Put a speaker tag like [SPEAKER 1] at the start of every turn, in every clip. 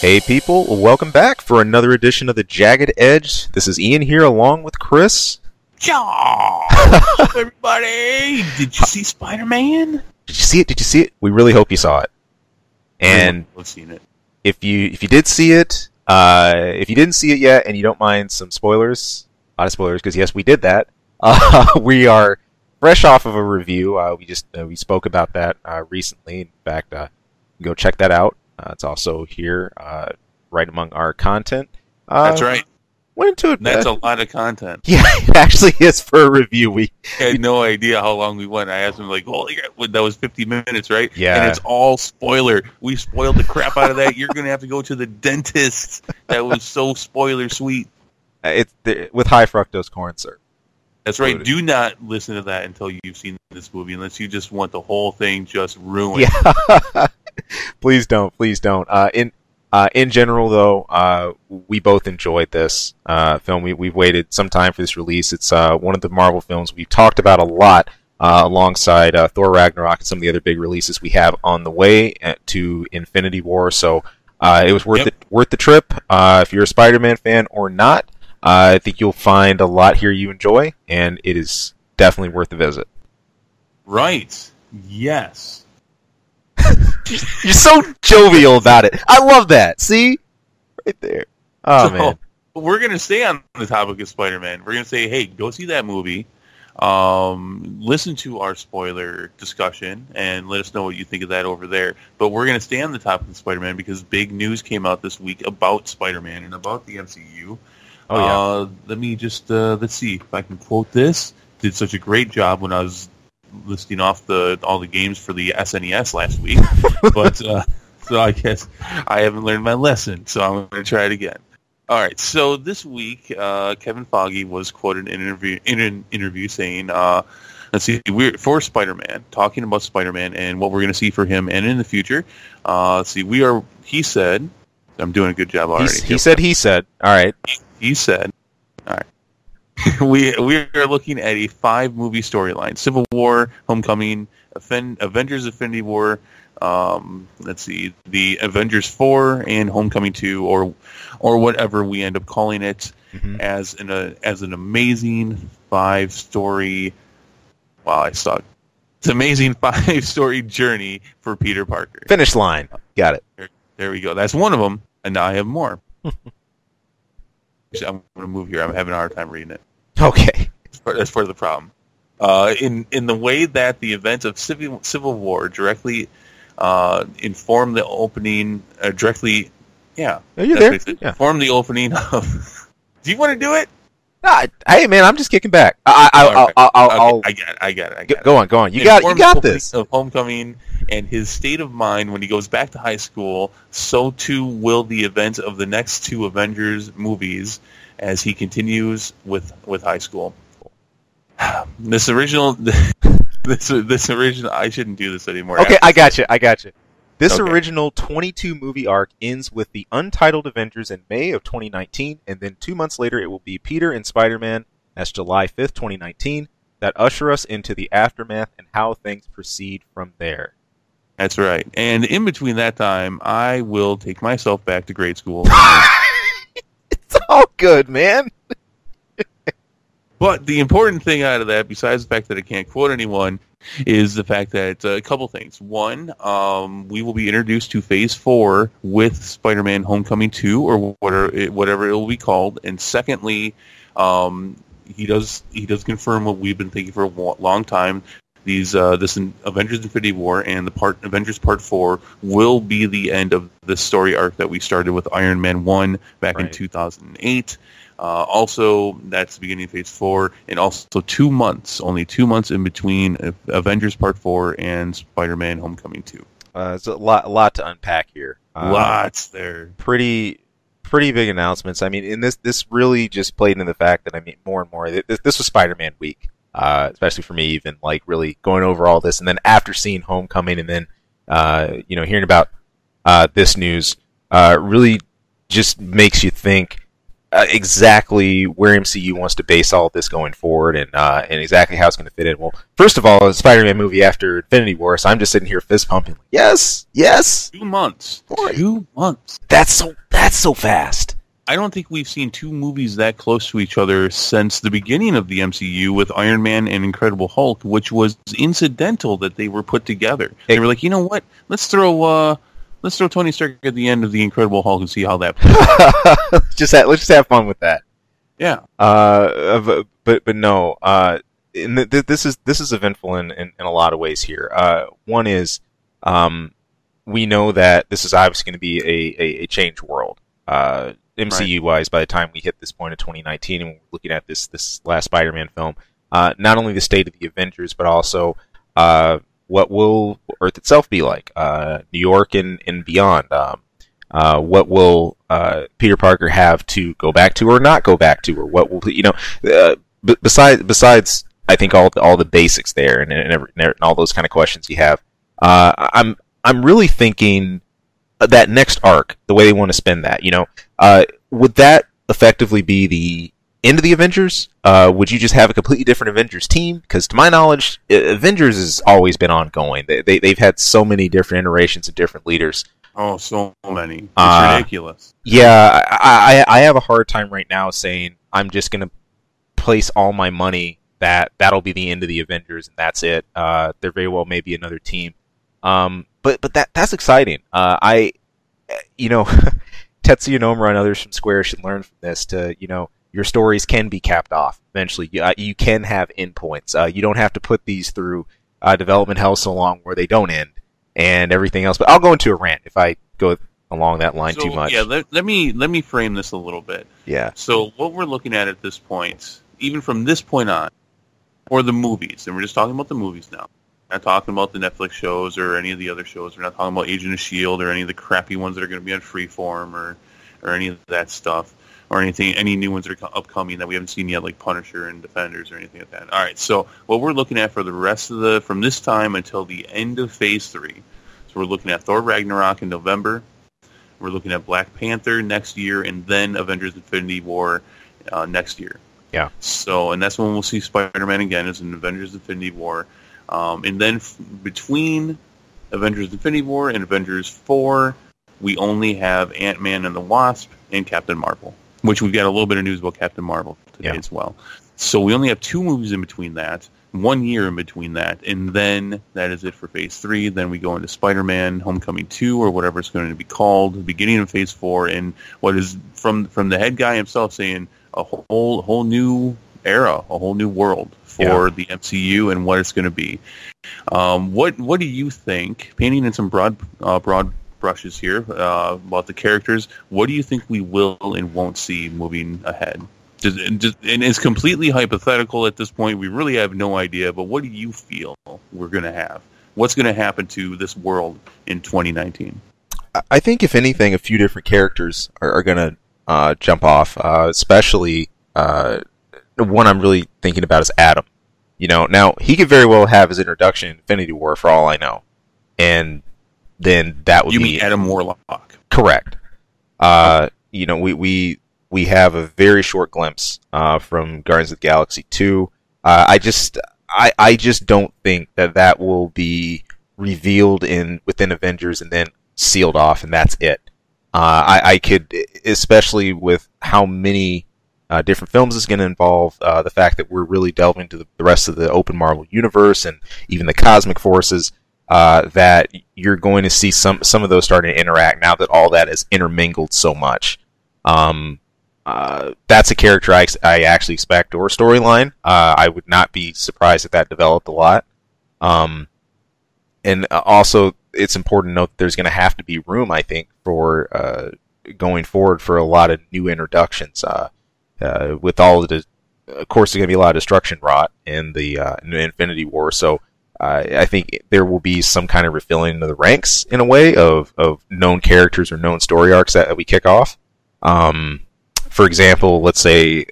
[SPEAKER 1] Hey people, welcome back for another edition of the Jagged Edge. This is Ian here along with Chris.
[SPEAKER 2] Ciao, everybody! Did you see Spider-Man?
[SPEAKER 1] Did you see it? Did you see it? We really hope you saw it. And
[SPEAKER 2] I've seen it.
[SPEAKER 1] if you did see it, if you didn't see it yet and you don't mind some spoilers, a lot of spoilers because yes, we did that. We are fresh off of a review. We spoke about that recently. In fact, go check that out. It's also here, right among our content.
[SPEAKER 2] That's right.
[SPEAKER 1] Went into it.
[SPEAKER 2] That's a lot of content.
[SPEAKER 1] Yeah, it actually is for a review. We
[SPEAKER 2] had no idea how long we went. I asked him, like, "Holy crap, that was 50 minutes, right?"
[SPEAKER 1] Yeah.
[SPEAKER 2] And it's all spoiler. We spoiled the crap out of that. You're going to have to go to the dentist. That was so spoiler sweet.
[SPEAKER 1] It's with high fructose corn syrup.
[SPEAKER 2] That's right. Do not listen to that until you've seen this movie, unless you just want the whole thing just ruined.
[SPEAKER 1] Yeah. Please don't. In general, though, we both enjoyed this film. We've waited some time for this release. It's one of the Marvel films we've talked about a lot, alongside Thor Ragnarok and some of the other big releases we have on the way to Infinity War. So it was worth the trip. If you're a Spider-Man fan or not, I think you'll find a lot here you enjoy, and it is definitely worth the visit.
[SPEAKER 2] Right. Yes.
[SPEAKER 1] You're so jovial about it. I love that. See? Right there. Oh, man.
[SPEAKER 2] We're going to stay on the topic of Spider-Man. We're going to say, hey, go see that movie. Listen to our spoiler discussion and let us know what you think of that over there. But we're going to stay on the topic of Spider-Man because big news came out this week about Spider-Man and about the MCU.
[SPEAKER 1] Oh, yeah.
[SPEAKER 2] Let me just, let's see if I can quote this. Did such a great job when I was listing off all the games for the SNES last week, but so I guess I haven't learned my lesson, so I'm going to try it again. All right, so this week Kevin Feige was quoted in an interview saying, "Let's see, we're for Spider-Man, talking about Spider-Man and what we're going to see for him and in the future. Let's see, we are." He said, "I'm doing a good job already."
[SPEAKER 1] He said. All right.
[SPEAKER 2] He said, "All right." we are looking at a 5-movie storyline: Civil War, Homecoming, Avengers: Infinity War. Let's see, the Avengers 4 and Homecoming 2, or whatever we end up calling it, as an amazing 5-story. Wow, I suck. It's an amazing 5-story journey for Peter Parker.
[SPEAKER 1] Finish line. Got it.
[SPEAKER 2] There we go. That's one of them, and now I have more. I'm going to move here. I'm having a hard time reading it.
[SPEAKER 1] Okay.
[SPEAKER 2] That's part of the problem. In the way that the events of Civil War directly inform the opening, directly, yeah.
[SPEAKER 1] Are you there?
[SPEAKER 2] Yeah. Inform the opening of... Do you want to do it?
[SPEAKER 1] Hey, man, I'm just kicking back.
[SPEAKER 2] I get it.
[SPEAKER 1] Go on. You got this.
[SPEAKER 2] Of Homecoming and his state of mind when he goes back to high school, so too will the events of the next 2 Avengers movies as he continues with high school. This original, I shouldn't do this anymore.
[SPEAKER 1] Okay, I got you. This original 22 movie arc ends with the untitled Avengers in May of 2019, and then 2 months later it will be Peter and Spider-Man. That's July 5th, 2019. That usher us into the aftermath and how things proceed from there.
[SPEAKER 2] That's right. And in between that time, I will take myself back to grade school.
[SPEAKER 1] It's all good, man.
[SPEAKER 2] But the important thing out of that, besides the fact that I can't quote anyone, is the fact that a couple things. One, we will be introduced to Phase 4 with Spider-Man Homecoming 2, or whatever it will be called. And secondly, he does confirm what we've been thinking for a long time. This Avengers Infinity War and Avengers Part 4 will be the end of the story arc that we started with Iron Man 1 back in 2008. Also, that's the beginning of Phase 4, and also only 2 months in between Avengers Part 4 and Spider-Man Homecoming 2.
[SPEAKER 1] There's a lot to unpack here.
[SPEAKER 2] Lots there.
[SPEAKER 1] Pretty big announcements. I mean, this really just played into the fact that, I mean, more and more, this was Spider-Man week, especially for me, even, like, really going over all this, and then after seeing Homecoming, and then, hearing about this news, really just makes you think, exactly where MCU wants to base all of this going forward, and exactly how it's going to fit in. Well, first of all, a Spider-Man movie after Infinity War, so I'm just sitting here fist pumping. Yes, yes.
[SPEAKER 2] 2 months.
[SPEAKER 1] Boy.
[SPEAKER 2] 2 months.
[SPEAKER 1] That's so fast.
[SPEAKER 2] I don't think we've seen 2 movies that close to each other since the beginning of the MCU with Iron Man and Incredible Hulk, which was incidental that they were put together. They were like, you know what? Let's throw Tony Stark at the end of the Incredible Hulk and see how that plays.
[SPEAKER 1] let's just have fun with that.
[SPEAKER 2] Yeah.
[SPEAKER 1] But no. This is eventful in a lot of ways here. One is, we know that this is obviously going to be a changed world. MCU-wise, by the time we hit this point in 2019, and we're looking at this last Spider-Man film, not only the state of the Avengers, but also what will Earth itself be like, New York and beyond. What will Peter Parker have to go back to or not go back to, or what will besides I think all the basics there and all those kind of questions you have. I'm really thinking that next arc, the way they want to spend that, would that effectively be the end of the Avengers? Would you just have a completely different Avengers team? Because to my knowledge, Avengers has always been ongoing. They've had so many different iterations of different leaders.
[SPEAKER 2] Oh, so many. It's ridiculous.
[SPEAKER 1] Yeah, I have a hard time right now saying I'm just going to place all my money that'll be the end of the Avengers and that's it. There very well may be another team. But that's exciting. Tetsuya Nomura and others from Square should learn from this to, your stories can be capped off eventually. You can have endpoints. You don't have to put these through development hell so long where they don't end and everything else. But I'll go into a rant if I go along that line too much.
[SPEAKER 2] Yeah, let me frame this a little bit.
[SPEAKER 1] Yeah.
[SPEAKER 2] So what we're looking at this point, even from this point on, or the movies, and we're just talking about the movies now. We're not talking about the Netflix shows or any of the other shows. We're not talking about Agent of S.H.I.E.L.D. or any of the crappy ones that are going to be on Freeform or any of that stuff, or any new ones that are upcoming that we haven't seen yet, like Punisher and Defenders or anything like that. All right, so what we're looking at for the rest of from this time until the end of Phase 3, so we're looking at Thor Ragnarok in November, we're looking at Black Panther next year, and then Avengers Infinity War next year.
[SPEAKER 1] Yeah.
[SPEAKER 2] So, and that's when we'll see Spider-Man again, is in Avengers Infinity War. And then between Avengers Infinity War and Avengers 4, we only have Ant-Man and the Wasp and Captain Marvel, which we've got a little bit of news about Captain Marvel today as well. So we only have 2 movies in between that, 1 year in between that, and then that is it for Phase 3. Then we go into Spider-Man Homecoming 2, or whatever it's going to be called, the beginning of Phase 4, and what is from the head guy himself saying a whole new era, a whole new world for the MCU and what it's going to be. What do you think, painting in some broad brushes here about the characters, what do you think we will and won't see moving ahead? And it's completely hypothetical at this point. We really have no idea, but what do you feel we're going to have? What's going to happen to this world in 2019?
[SPEAKER 1] I think, if anything, a few different characters are going to jump off, especially the one I'm really thinking about is Adam. Now, he could very well have his introduction in Infinity War for all I know. And then that would be...
[SPEAKER 2] You mean Adam Warlock?
[SPEAKER 1] Correct. We have a very short glimpse from Guardians of the Galaxy 2. I just don't think that will be revealed within Avengers and then sealed off, and that's it. I could, especially with how many different films is going to involve, the fact that we're really delving into the rest of the open Marvel universe and even the cosmic forces, that you're going to see some of those starting to interact now that all that is intermingled so much. That's a character I actually expect, or a storyline. I would not be surprised if that developed a lot. And also, it's important to note that there's going to have to be room, I think, for going forward for a lot of new introductions. With all of of course, there's going to be a lot of destruction wrought in the Infinity War, so I think there will be some kind of refilling of the ranks in a way of known characters or known story arcs that we kick off. For example, let's say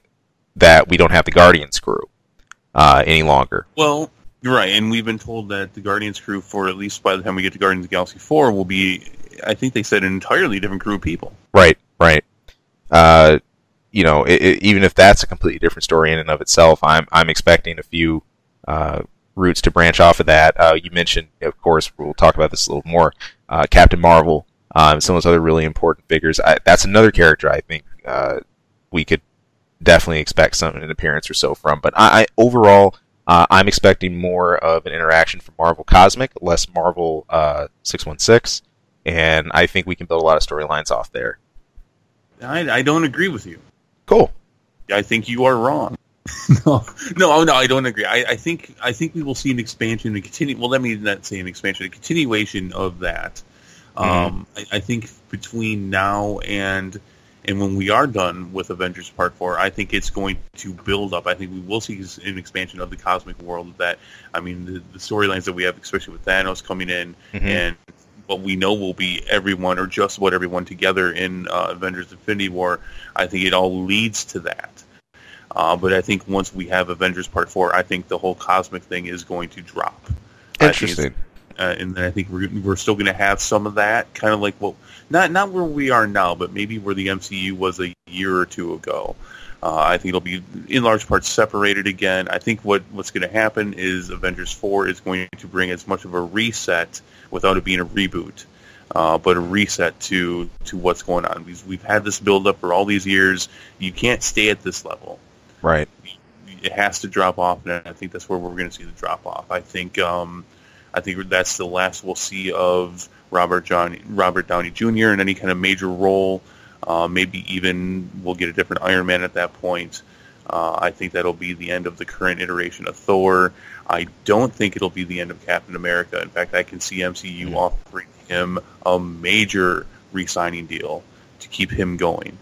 [SPEAKER 1] that we don't have the Guardians crew any longer.
[SPEAKER 2] Well, you're right, and we've been told that the Guardians crew, for at least by the time we get to Guardians of the Galaxy 4, will be, I think they said, an entirely different crew of people.
[SPEAKER 1] Right. even if that's a completely different story in and of itself, I'm expecting a few routes to branch off of that. You mentioned, of course, we'll talk about this a little more, Captain Marvel, some of those other really important figures. That's another character I think we could definitely expect an appearance or so from. But overall, I'm expecting more of an interaction from Marvel Cosmic, less Marvel 616, and I think we can build a lot of storylines off there.
[SPEAKER 2] I don't agree with you.
[SPEAKER 1] Cool.
[SPEAKER 2] I think you are wrong. No, I don't agree. I think we will see an expansion and continue. Well, let me not say an expansion, a continuation of that. I think between now and when we are done with Avengers Part 4, I think it's going to build up. I think we will see an expansion of the cosmic world of that. I mean, the storylines that we have, especially with Thanos coming in, and what we know will be everyone or just about everyone together in Avengers Infinity War. I think it all leads to that. But I think once we have Avengers Part 4, I think the whole cosmic thing is going to drop.
[SPEAKER 1] Interesting.
[SPEAKER 2] And then I think we're still going to have some of that, kind of like not where we are now, but maybe where the MCU was a year or two ago. I think it'll be in large part separated again. I think what's going to happen is Avengers 4 is going to bring as much of a reset without it being a reboot, but a reset to what's going on. We've had this build up for all these years. You can't stay at this level.
[SPEAKER 1] Right.
[SPEAKER 2] It has to drop off, and I think that's where we're going to see the drop off. I think that's the last we'll see of Robert Downey Jr. in any kind of major role. Maybe even we'll get a different Iron Man at that point. I think that'll be the end of the current iteration of Thor. I don't think it'll be the end of Captain America. In fact, I can see MCU offering him a major re-signing deal to keep him going.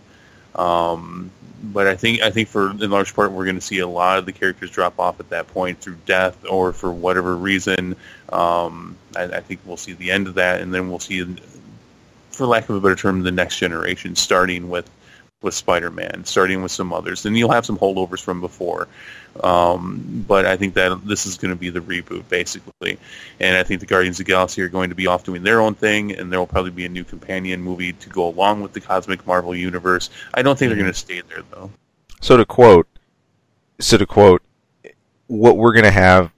[SPEAKER 2] But I think for in large part we're going to see a lot of the characters drop off at that point through death or for whatever reason. I think we'll see the end of that, and then we'll see, for lack of a better term, the next generation, starting with Spider-Man, starting with some others. Then you'll have some holdovers from before. But I think that this is going to be the reboot, basically. And I think the Guardians of the Galaxy are going to be off doing their own thing, and there will probably be a new companion movie to go along with the Cosmic Marvel Universe. I don't think they're going to stay there, though.
[SPEAKER 1] So to quote, what we're going to have,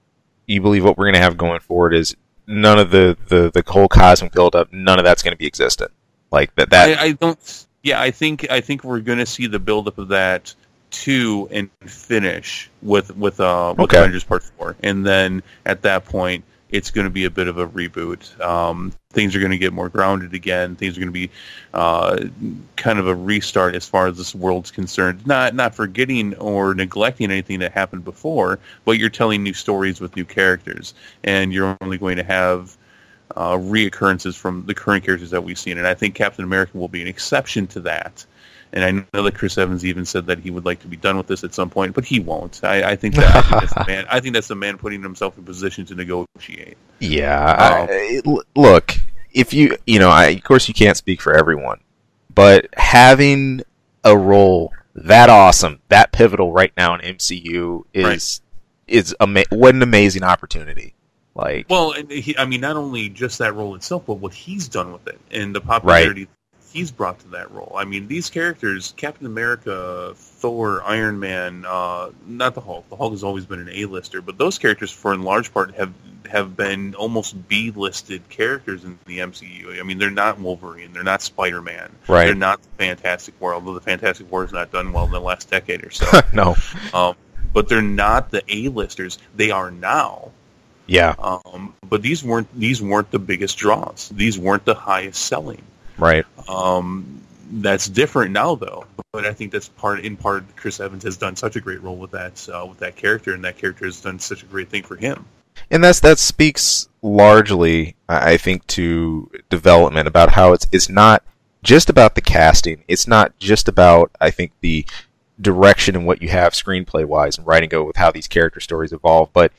[SPEAKER 1] you believe what we're going to have going forward is none of the whole cosmic build-up, none of that's going to be existent. Like that.
[SPEAKER 2] I don't... Yeah, I think we're going to see the buildup of that to and finish with Avengers Part 4, and then at that point it's going to be a bit of a reboot. Things are going to get more grounded again. Things are going to be kind of a restart as far as this world's concerned. Not forgetting or neglecting anything that happened before, but you're telling new stories with new characters, and you're only going to have reoccurrences from the current characters that we've seen, and I think Captain America will be an exception to that. And I know that Chris Evans even said that he would like to be done with this at some point, but he won't. I think that's the man. I think that's the man putting himself in position to negotiate.
[SPEAKER 1] Yeah. Look, if of course you can't speak for everyone, but having a role that awesome, that pivotal right now in MCU what an amazing opportunity. Like,
[SPEAKER 2] well, I mean, not only just that role itself, but what he's done with it and the popularity he's brought to that role. I mean, these characters, Captain America, Thor, Iron Man, not the Hulk. The Hulk has always been an A-lister, but those characters, for in large part, have been almost B-listed characters in the MCU. I mean, they're not Wolverine, they're not Spider-Man, they're not the Fantastic Four, although the Fantastic Four has not done well in the last decade or so.
[SPEAKER 1] No.
[SPEAKER 2] But they're not the A-listers. They are now.
[SPEAKER 1] Yeah.
[SPEAKER 2] But these weren't the biggest draws. These weren't the highest selling.
[SPEAKER 1] Right.
[SPEAKER 2] That's different now, though. But I think that's part Chris Evans has done such a great role with that character, and that character has done such a great thing for him.
[SPEAKER 1] And that speaks largely, I think, to development, about how it's not just about the casting. It's not just about, I think, the direction and what you have screenplay-wise and writing go with how these character stories evolve, but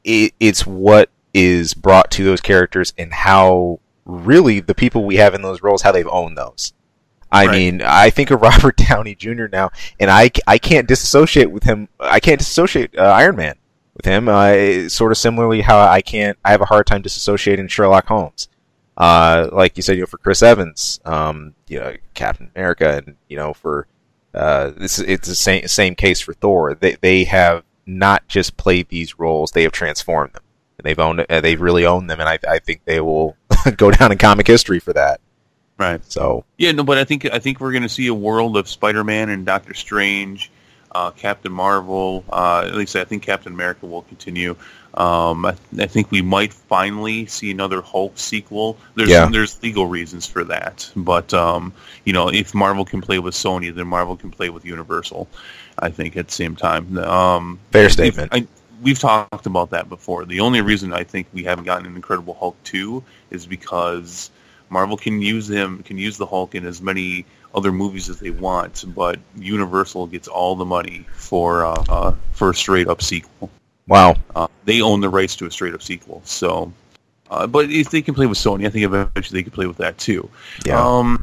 [SPEAKER 1] it's what is brought to those characters and how really the people we have in those roles, how they've owned those. I mean, I think of Robert Downey Jr. now, and I can't disassociate with him. I can't disassociate Iron Man with him. Sort of similarly how I have a hard time disassociating Sherlock Holmes. Like you said, for Chris Evans, Captain America, and for it's the same case for Thor. They have not just played these roles; they have transformed them. They've really owned them, and I think they will go down in comic history for that.
[SPEAKER 2] Right.
[SPEAKER 1] So
[SPEAKER 2] yeah, no, but I think we're going to see a world of Spider-Man and Doctor Strange, Captain Marvel. At least I think Captain America will continue. I think we might finally see another Hulk sequel. There's legal reasons for that, but if Marvel can play with Sony, then Marvel can play with Universal. I think at the same time.
[SPEAKER 1] Fair statement.
[SPEAKER 2] We've talked about that before. The only reason I think we haven't gotten an Incredible Hulk 2 is because Marvel can use the Hulk in as many other movies as they want, but Universal gets all the money for a straight up sequel.
[SPEAKER 1] Wow.
[SPEAKER 2] They own the rights to a straight up sequel. So, but if they can play with Sony, I think eventually they can play with that too.
[SPEAKER 1] Yeah.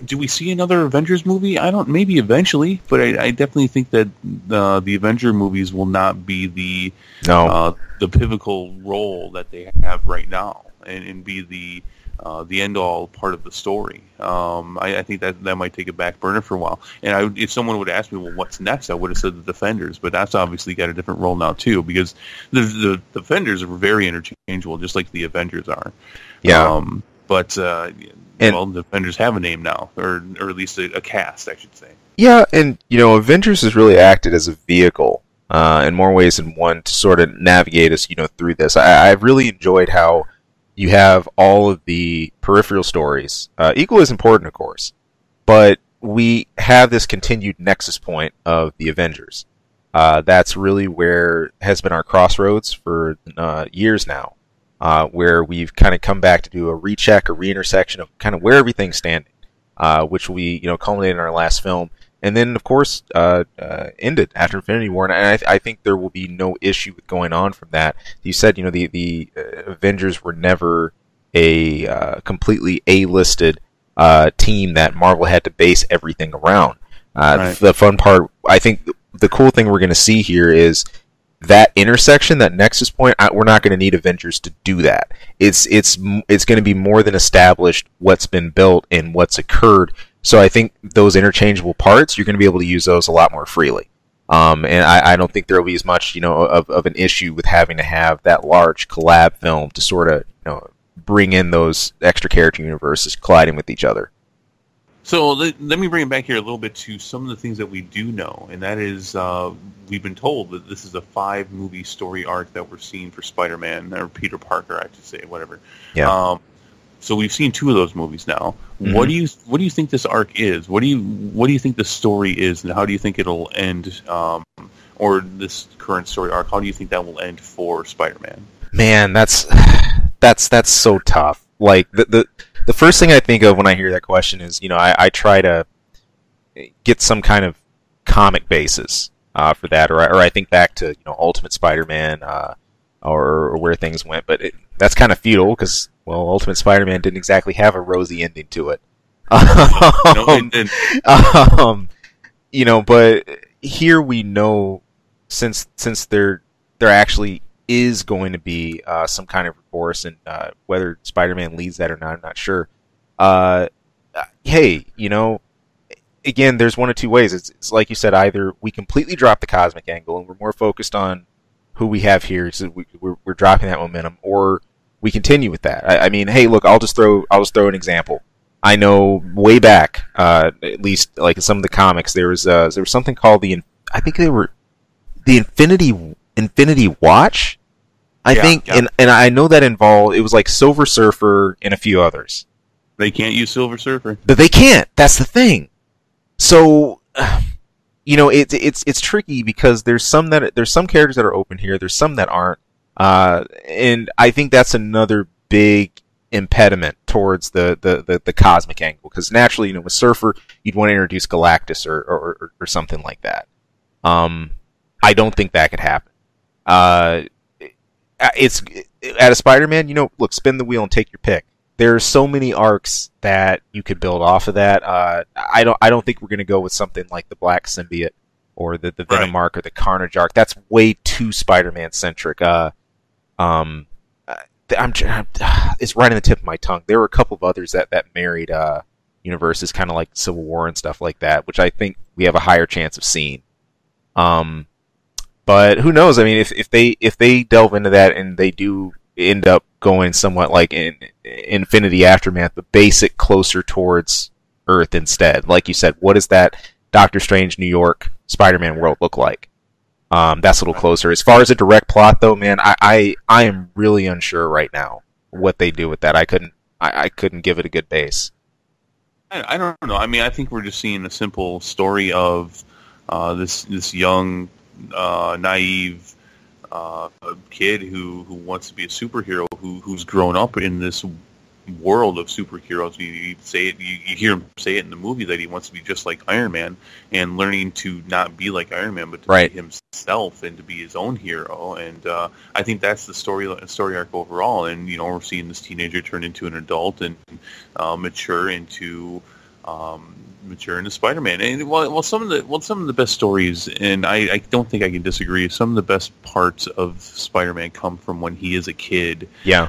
[SPEAKER 2] Do we see another Avengers movie? Maybe eventually, but I definitely think that the Avenger movies will not be the pivotal role that they have right now, and be the end all part of the story. I think that might take a back burner for a while. And if someone would ask me, well, what's next? I would have said the Defenders, but that's obviously got a different role now too, because the Defenders are very interchangeable, just like the Avengers are.
[SPEAKER 1] Yeah.
[SPEAKER 2] The Defenders have a name now, or at least a cast, I should say.
[SPEAKER 1] Yeah, and Avengers has really acted as a vehicle in more ways than one to sort of navigate us, through this. I've really enjoyed how you have all of the peripheral stories, equally as important, of course, but we have this continued nexus point of the Avengers. That's really where has been our crossroads for years now, where we've kind of come back to do a recheck, a reintersection of kind of where everything's standing, which we culminated in our last film, and then of course ended after Infinity War. And I think there will be no issue with going on from that. You said the Avengers were never a completely A-listed team that Marvel had to base everything around. Right. The fun part, I think, the cool thing we're going to see here is that intersection, that nexus point. We're not going to need Avengers to do that. It's going to be more than established what's been built and what's occurred. So I think those interchangeable parts, you're going to be able to use those a lot more freely. And I don't think there will be as much, of an issue with having to have that large collab film to sort of, bring in those extra character universes colliding with each other.
[SPEAKER 2] So let me bring it back here a little bit to some of the things that we do know, and that is we've been told that this is a 5-movie story arc that we're seeing for Spider-Man, or Peter Parker, I should say, whatever. Yeah. So we've seen 2 of those movies now. Mm-hmm. What do you think this arc is? What do you think the story is, and how do you think it'll end? Or this current story arc, how do you think that will end for Spider-Man?
[SPEAKER 1] Man, that's so tough. Like the first thing I think of when I hear that question is, I try to get some kind of comic basis for that, or I think back to Ultimate Spider-Man or where things went, but that's kind of futile because Ultimate Spider-Man didn't exactly have a rosy ending to it. But here we know since there actually is going to be some kind of recourse, and whether Spider-Man leads that or not, I'm not sure. Hey, again, there's one of 2 ways. It's like you said, either we completely drop the cosmic angle and we're more focused on who we have here, so we're dropping that momentum, or we continue with that. I mean, hey, look, I'll just throw an example. I know way back, at least like in some of the comics, there was something called the Infinity Watch. I think. And I know that involved, it was like Silver Surfer and a few others.
[SPEAKER 2] They can't use Silver Surfer.
[SPEAKER 1] But they can't. That's the thing. So, it's tricky because there's some characters that are open here. There's some that aren't. And I think that's another big impediment towards the cosmic angle, because naturally, with Surfer, you'd want to introduce Galactus or something like that. I don't think that could happen. It's at a Spider-Man, look, spin the wheel and take your pick. There are so many arcs that you could build off of that. I don't think we're going to go with something like the Black Symbiote or the Venom arc or the Carnage arc. That's way too Spider-Man centric. It's right on the tip of my tongue. There were a couple of others that married universes, kind of like Civil War and stuff like that, which I think we have a higher chance of seeing. But who knows? I mean, if they delve into that and they do end up going somewhat like in Infinity Aftermath, the basic closer towards Earth instead. Like you said, what does that Doctor Strange New York Spider-Man world look like? That's a little closer. As far as a direct plot, though, man, I am really unsure right now what they do with that. I couldn't give it a good base.
[SPEAKER 2] I don't know. I mean, I think we're just seeing a simple story of this young, naive kid who wants to be a superhero, who's grown up in this world of superheroes. You say it, you hear him say it in the movie that he wants to be just like Iron Man, and learning to not be like Iron Man, but to be himself and to be his own hero. And I think that's the story arc overall. And we're seeing this teenager turn into an adult and mature into Spider-Man. And well, some of the best stories, and I don't think I can disagree, some of the best parts of Spider-Man come from when he is a kid.
[SPEAKER 1] Yeah.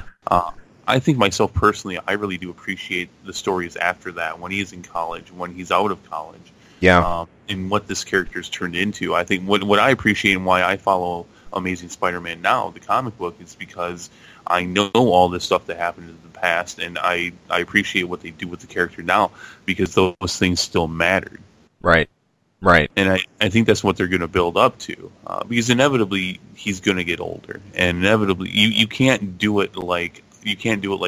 [SPEAKER 2] I think myself personally, I really do appreciate the stories after that, when he's in college, when he's out of college.
[SPEAKER 1] Yeah.
[SPEAKER 2] And what this character's turned into. I think what I appreciate and why I follow Amazing Spider-Man now, the comic book, is because I know all this stuff that happened in the past, and I appreciate what they do with the character now, because those things still mattered.
[SPEAKER 1] Right.
[SPEAKER 2] And I think that's what they're going to build up to, because inevitably he's going to get older, and inevitably you can't do it like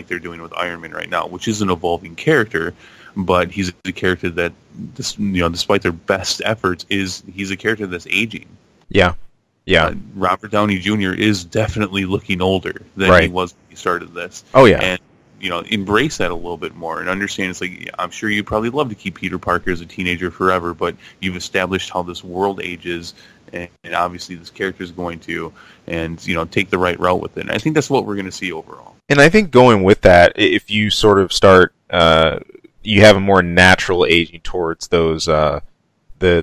[SPEAKER 2] they're doing with Iron Man right now, which is an evolving character, but he's a character that, despite their best efforts, he's a character that's aging.
[SPEAKER 1] Yeah.
[SPEAKER 2] Robert Downey Jr. is definitely looking older than he was when he started this.
[SPEAKER 1] Oh yeah.
[SPEAKER 2] And embrace that a little bit more and understand it's like, I'm sure you'd probably love to keep Peter Parker as a teenager forever, but you've established how this world ages, and obviously this character is going to, and take the right route with it. And I think that's what we're going to see overall. And
[SPEAKER 1] I think going with that, if you sort of start, you have a more natural aging towards those the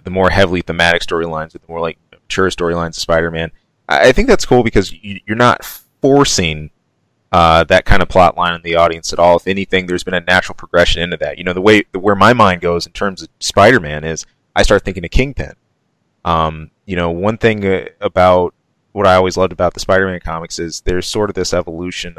[SPEAKER 1] more heavily thematic storylines, the more like mature storylines of Spider-Man. I think that's cool because you're not forcing that kind of plot line on the audience at all. If anything, there's been a natural progression into that. Where my mind goes in terms of Spider-Man is I start thinking of Kingpin. One thing about what I always loved about the Spider-Man comics is there's sort of this evolution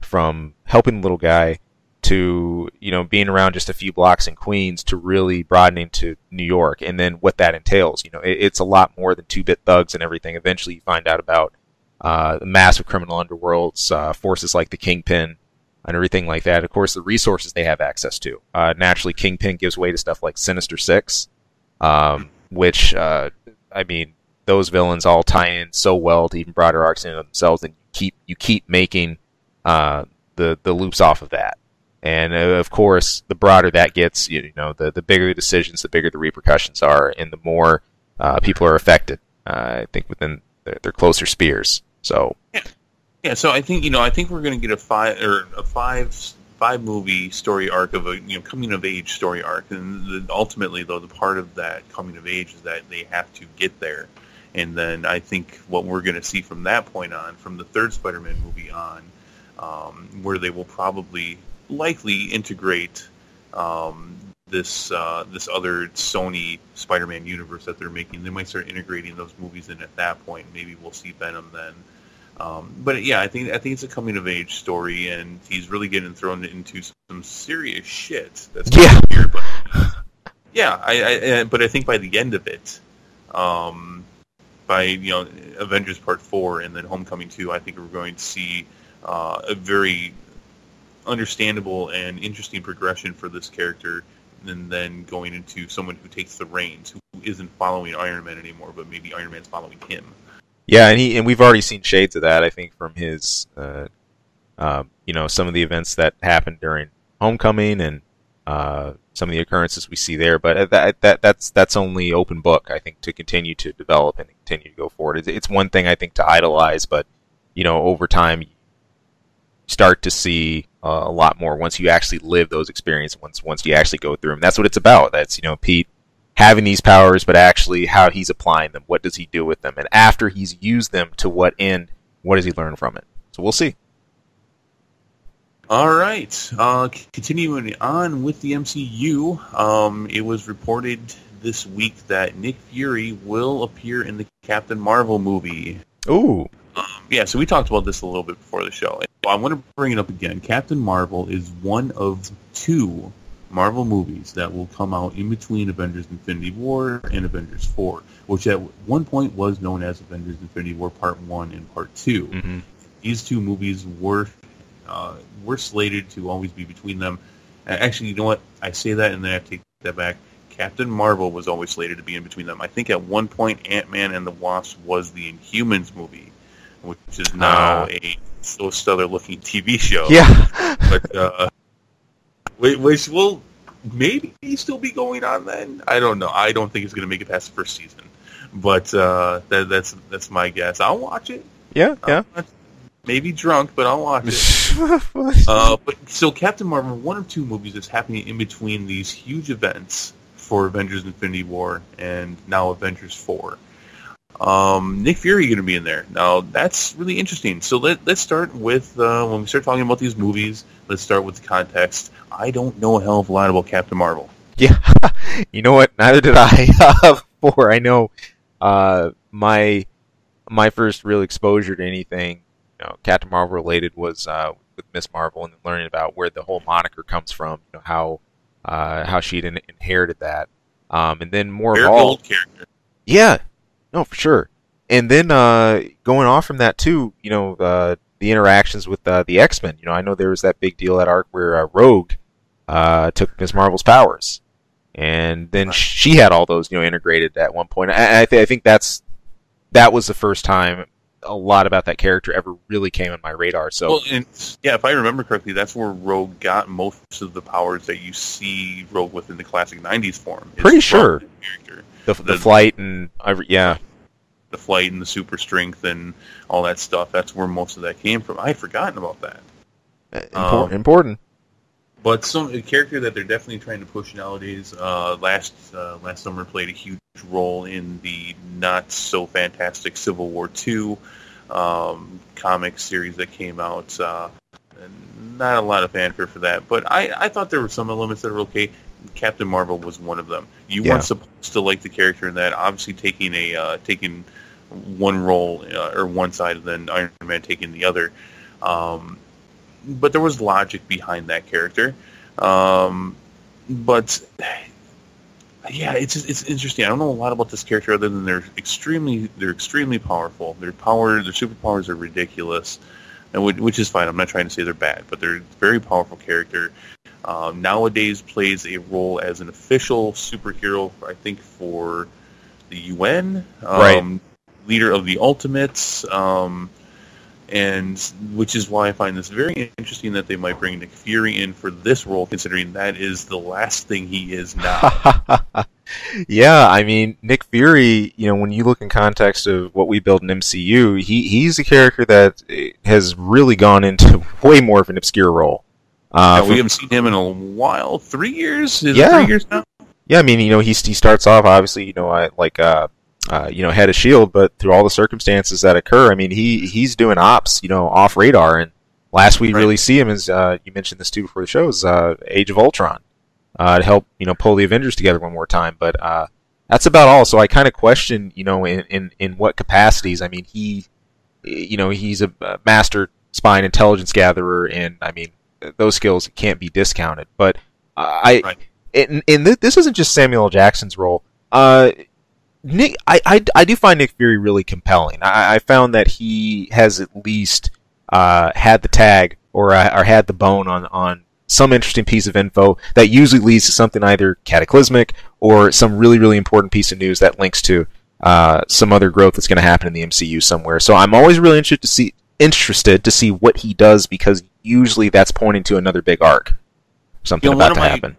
[SPEAKER 1] from helping the little guy to, being around just a few blocks in Queens to really broadening to New York, and then what that entails. It's a lot more than two-bit thugs and everything. Eventually you find out about the massive criminal underworlds, forces like the Kingpin and everything like that. Of course, the resources they have access to. Naturally, Kingpin gives way to stuff like Sinister Six, which, those villains all tie in so well to even broader arcs in themselves, and you keep making the loops off of that. And of course, the broader that gets, the bigger the decisions, the bigger the repercussions are, and the more people are affected. I think within their closer spheres. So
[SPEAKER 2] yeah. So I think we're going to get a five movie story arc of a coming of age story arc, and ultimately though the part of that coming of age is that they have to get there. And then I think what we're going to see from that point on, from the third Spider-Man movie on, where they will likely integrate this other Sony Spider-Man universe that they're making. They might start integrating those movies in at that point. Maybe we'll see Venom then. But yeah, I think it's a coming of age story, and he's really getting thrown into some serious shit. That's weird, but but I think by the end of it, by Avengers Part 4 and then Homecoming 2, I think we're going to see a very understandable and interesting progression for this character, and then going into someone who takes the reins, who isn't following Iron Man anymore, but maybe Iron Man's following him.
[SPEAKER 1] Yeah, and we've already seen shades of that, I think, from his, some of the events that happened during Homecoming and some of the occurrences we see there. But that's only open book, I think, to continue to develop and continue to go forward. It's one thing, I think, to idolize, but over time, you start to see a lot more once you actually live those experiences. Once you actually go through them, that's what it's about. That's Pete having these powers, but actually how he's applying them. What does he do with them? And after he's used them, to what end? What does he learn from it? So we'll see.
[SPEAKER 2] All right. Continuing on with the MCU, it was reported this week that Nick Fury will appear in the Captain Marvel movie.
[SPEAKER 1] Ooh.
[SPEAKER 2] Yeah, so we talked about this a little bit before the show. I want to bring it up again. Captain Marvel is one of 2 Marvel movies that will come out in between Avengers Infinity War and Avengers 4, which at one point was known as Avengers Infinity War Part 1 and Part 2.
[SPEAKER 1] Mm-hmm.
[SPEAKER 2] These 2 movies were slated to always be between them. Actually, you know what? I say that and then I take that back. Captain Marvel was always slated to be in between them. I think at one point Ant-Man and the Wasp was the Inhumans movie, which is now a so stellar-looking TV show.
[SPEAKER 1] Yeah.
[SPEAKER 2] But which will maybe still be going on then. I don't know. I don't think it's going to make it past the first season. But that's my guess. I'll watch it.
[SPEAKER 1] Yeah.
[SPEAKER 2] Maybe drunk, but I'll watch it. But so Captain Marvel, one of 2 movies that's happening in between these huge events for Avengers Infinity War and now Avengers 4. Nick Fury going to be in there. Now, that's really interesting. So let's start with, when we start talking about these movies, let's start with the context. I don't know a hell of a lot about Captain Marvel.
[SPEAKER 1] Yeah. You know what? Neither did I before. I know my first real exposure to anything Captain Marvel related was with Miss Marvel and learning about where the whole moniker comes from, how she'd inherited that. And then more
[SPEAKER 2] Very
[SPEAKER 1] of all...
[SPEAKER 2] old character.
[SPEAKER 1] Yeah. No, for sure. And then going off from that too, the interactions with the X-Men. I know there was that big deal, that arc where Rogue took Ms. Marvel's powers, and then she had all those integrated at one point. I think that was the first time a lot about that character ever really came on my radar. So,
[SPEAKER 2] well, and, yeah, if I remember correctly, that's where Rogue got most of the powers that you see Rogue with in the classic '90s form.
[SPEAKER 1] Pretty sure. The flight and the
[SPEAKER 2] flight and the super strength and all that stuff. That's where most of that came from. I had forgotten about that.
[SPEAKER 1] Important.
[SPEAKER 2] But a character that they're definitely trying to push nowadays. Last summer played a huge role in the not so fantastic Civil War II comic series that came out. Not a lot of fanfare for that, but I thought there were some elements that were okay. Captain Marvel was one of them. You weren't supposed to like the character in that. Obviously, taking one role or one side, and then Iron Man taking the other. But there was logic behind that character. But yeah, it's interesting. I don't know a lot about this character other than they're extremely powerful. Their superpowers are ridiculous, and which is fine. I'm not trying to say they're bad, but they're a very powerful character. Nowadays plays a role as an official superhero, I think, for the UN,
[SPEAKER 1] right.
[SPEAKER 2] Leader of the Ultimates, and which is why I find this very interesting that they might bring Nick Fury in for this role, considering that is the last thing he is now.
[SPEAKER 1] Yeah, I mean, Nick Fury, when you look in context of what we built in MCU, he's a character that has really gone into way more of an obscure role.
[SPEAKER 2] We haven't seen him in a while. 3 years? Is
[SPEAKER 1] it
[SPEAKER 2] 3 years now?
[SPEAKER 1] Yeah, I mean, he starts off, obviously, head of S.H.I.E.L.D., but through all the circumstances that occur, I mean, he's doing ops, off radar, and last we really see him is, you mentioned this too before the show, is Age of Ultron, to help, pull the Avengers together one more time, but that's about all. So I kind of question, in what capacities. I mean, he's a master spy and intelligence gatherer, and I mean, those skills can't be discounted. But this isn't just Samuel L. Jackson's role. Nick, I do find Nick Fury really compelling. I found that he has at least had the tag or had the bone on some interesting piece of info that usually leads to something either cataclysmic or some really, really important piece of news that links to some other growth that's going to happen in the MCU somewhere. So I'm always really interested to see what he does, because usually that's pointing to another big arc. Something about to happen.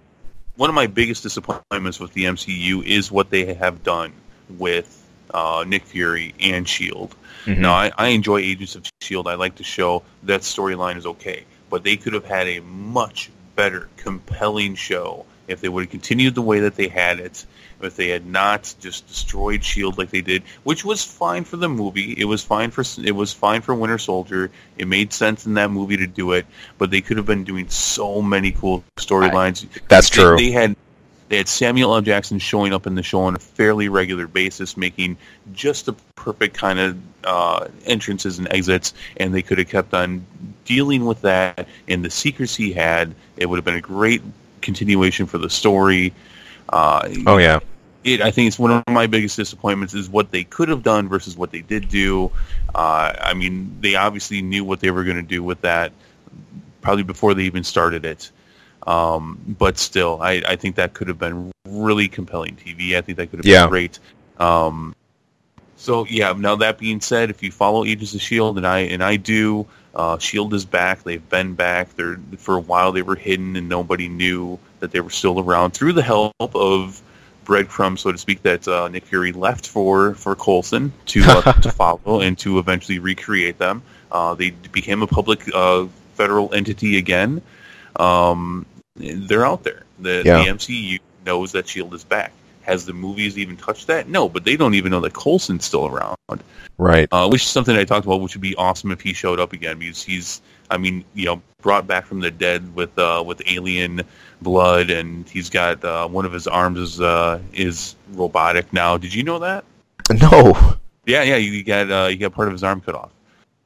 [SPEAKER 2] One of my biggest disappointments with the MCU is what they have done with Nick Fury and S.H.I.E.L.D. Mm-hmm. Now, I enjoy Agents of S.H.I.E.L.D. I like the show. That storyline is okay. But they could have had a much better, compelling show if they would have continued the way that they had it, if they had not just destroyed S.H.I.E.L.D. like they did, which was fine for the movie. It was fine for Winter Soldier. It made sense in that movie to do it, but they could have been doing so many cool storylines.
[SPEAKER 1] That's true.
[SPEAKER 2] They had Samuel L. Jackson showing up in the show on a fairly regular basis, making just the perfect kind of entrances and exits, and they could have kept on dealing with that. And the secrets he had, it would have been a great continuation for the story.
[SPEAKER 1] Oh yeah.
[SPEAKER 2] I think it's one of my biggest disappointments is what they could have done versus what they did do. I mean, they obviously knew what they were going to do with that probably before they even started it. But still, I think that could have been really compelling TV. I think that could have been great. So yeah. Now that being said, if you follow Agents of S.H.I.E.L.D., and I do, S.H.I.E.L.D. is back. They've been back. For a while they were hidden and nobody knew that they were still around through the help of breadcrumbs, so to speak, that Nick Fury left for Coulson to follow and to eventually recreate them. They became a public federal entity again. They're out there. The MCU knows that S.H.I.E.L.D. is back. Has the movies even touched that? No, but they don't even know that Coulson's still around.
[SPEAKER 1] Right.
[SPEAKER 2] Which is something I talked about, which would be awesome if he showed up again, because he's, brought back from the dead with alien blood, and he's got one of his arms is robotic now. Did you know that?
[SPEAKER 1] No.
[SPEAKER 2] Yeah, you got part of his arm cut off.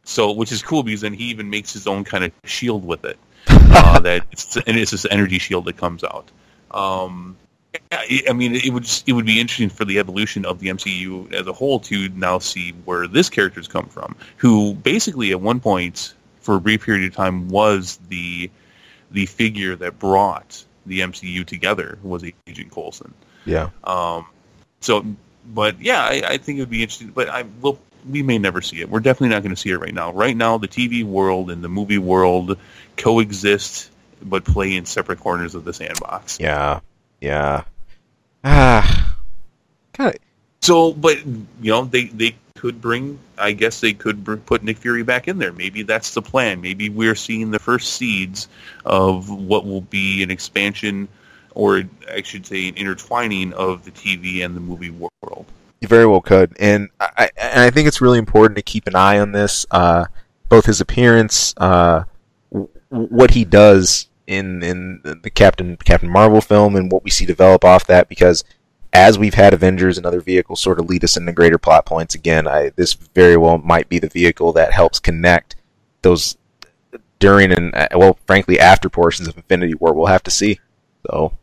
[SPEAKER 2] So, which is cool because then he even makes his own kind of shield with it. It's this energy shield that comes out. I mean, it would be interesting for the evolution of the MCU as a whole to now see where this character's come from, who basically at one point for a brief period of time was the figure that brought the MCU together, was Agent Coulson.
[SPEAKER 1] Yeah.
[SPEAKER 2] But yeah, I think it would be interesting. But we may never see it. We're definitely not going to see it right now. Right now, the TV world and the movie world coexist, but play in separate corners of the sandbox.
[SPEAKER 1] Yeah. Kind of.
[SPEAKER 2] So, but they could bring. I guess they could put Nick Fury back in there. Maybe that's the plan. Maybe we're seeing the first seeds of what will be an expansion, or I should say, an intertwining of the TV and the movie world.
[SPEAKER 1] You very well could, and I think it's really important to keep an eye on this. Both his appearance, what he does in the Captain Marvel film, and what we see develop off that, because as we've had Avengers and other vehicles sort of lead us into greater plot points again, this very well might be the vehicle that helps connect those during and, frankly, after portions of Infinity War. We'll have to see. So,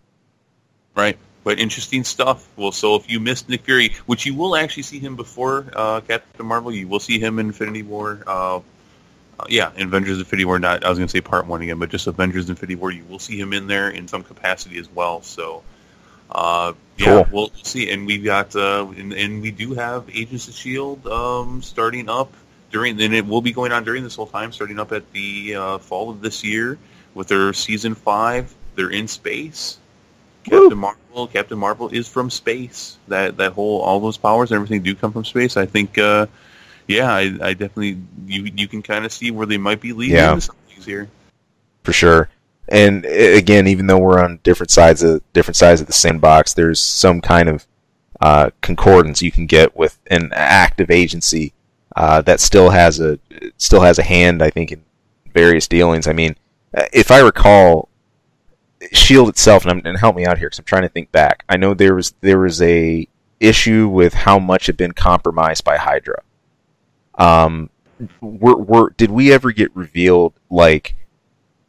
[SPEAKER 1] right.
[SPEAKER 2] But interesting stuff. Well, so if you missed Nick Fury, which you will actually see him before Captain Marvel, you will see him in Infinity War. In Avengers Infinity War, I was going to say Part 1 again, but just Avengers Infinity War, you will see him in there in some capacity as well. So, cool. We'll see. And we've got, and we do have Agents of S.H.I.E.L.D. Starting up and it will be going on during this whole time, starting up at the fall of this year with their Season 5. They're in space. Captain Marvel is from space. All those powers and everything do come from space. I think, I definitely, you can kind of see where they might be leading this here. For sure.
[SPEAKER 1] And again, even though we're on different sides of the sandbox, there's some kind of concordance you can get with an active agency that still has a hand, I think, in various dealings. I mean, if I recall, S.H.I.E.L.D. itself, and help me out here because I'm trying to think back. I know there was a issue with how much had been compromised by Hydra. Did we ever get revealed like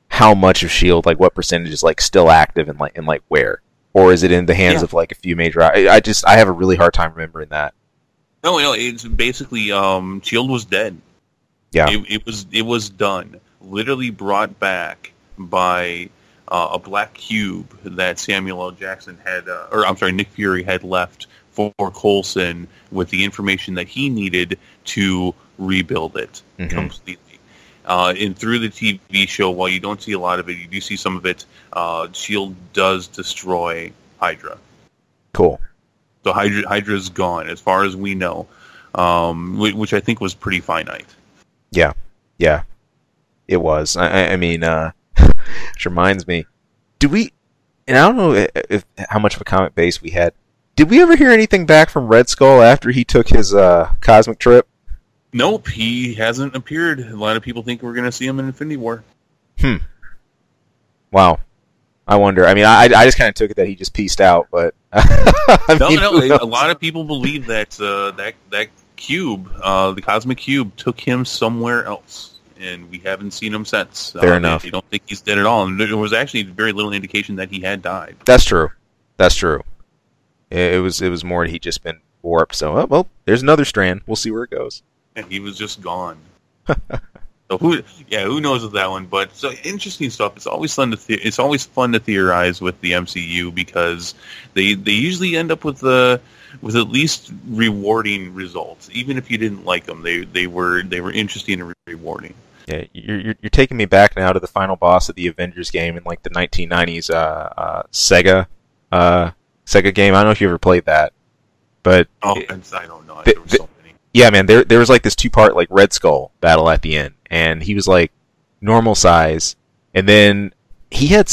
[SPEAKER 1] how much of S.H.I.E.L.D., like what percentage is like still active and like where, or is it in the hands of like a few major? I have a really hard time remembering that.
[SPEAKER 2] No, it's basically S.H.I.E.L.D. was dead.
[SPEAKER 1] Yeah,
[SPEAKER 2] it was done. Literally brought back by a black cube that Samuel L. Jackson had, Nick Fury had left for Coulson with the information that he needed to rebuild it completely. And through the TV show, while you don't see a lot of it, you do see some of it. S.H.I.E.L.D. does destroy Hydra.
[SPEAKER 1] Cool.
[SPEAKER 2] So Hydra's gone, as far as we know, which I think was pretty finite.
[SPEAKER 1] Yeah, it was. I mean, which reminds me, and I don't know how much of a comic base we had. Did we ever hear anything back from Red Skull after he took his cosmic trip?
[SPEAKER 2] Nope, he hasn't appeared. A lot of people think we're going to see him in Infinity War.
[SPEAKER 1] Wow. I wonder. I mean, I just kind of took it that he just pieced out, but
[SPEAKER 2] A lot of people believe that that cube, the cosmic cube, took him somewhere else, and we haven't seen him since.
[SPEAKER 1] Fair enough.
[SPEAKER 2] They don't think he's dead at all, and there was actually very little indication that he had died.
[SPEAKER 1] That's true. That's true. It was more he just been warped. So well, there's another strand. We'll see where it goes.
[SPEAKER 2] And he was just gone. So who knows with that one? But so interesting stuff. It's always fun to theorize with the MCU because they usually end up with at least rewarding results. Even if you didn't like them, they were interesting and rewarding.
[SPEAKER 1] Yeah, you're taking me back now to the final boss of the Avengers game in like the 1990s Sega game. I don't know if you ever played that, but
[SPEAKER 2] I don't know. There were so many.
[SPEAKER 1] Yeah, man, there was like this 2-part like Red Skull battle at the end, and he was like normal size, and then he had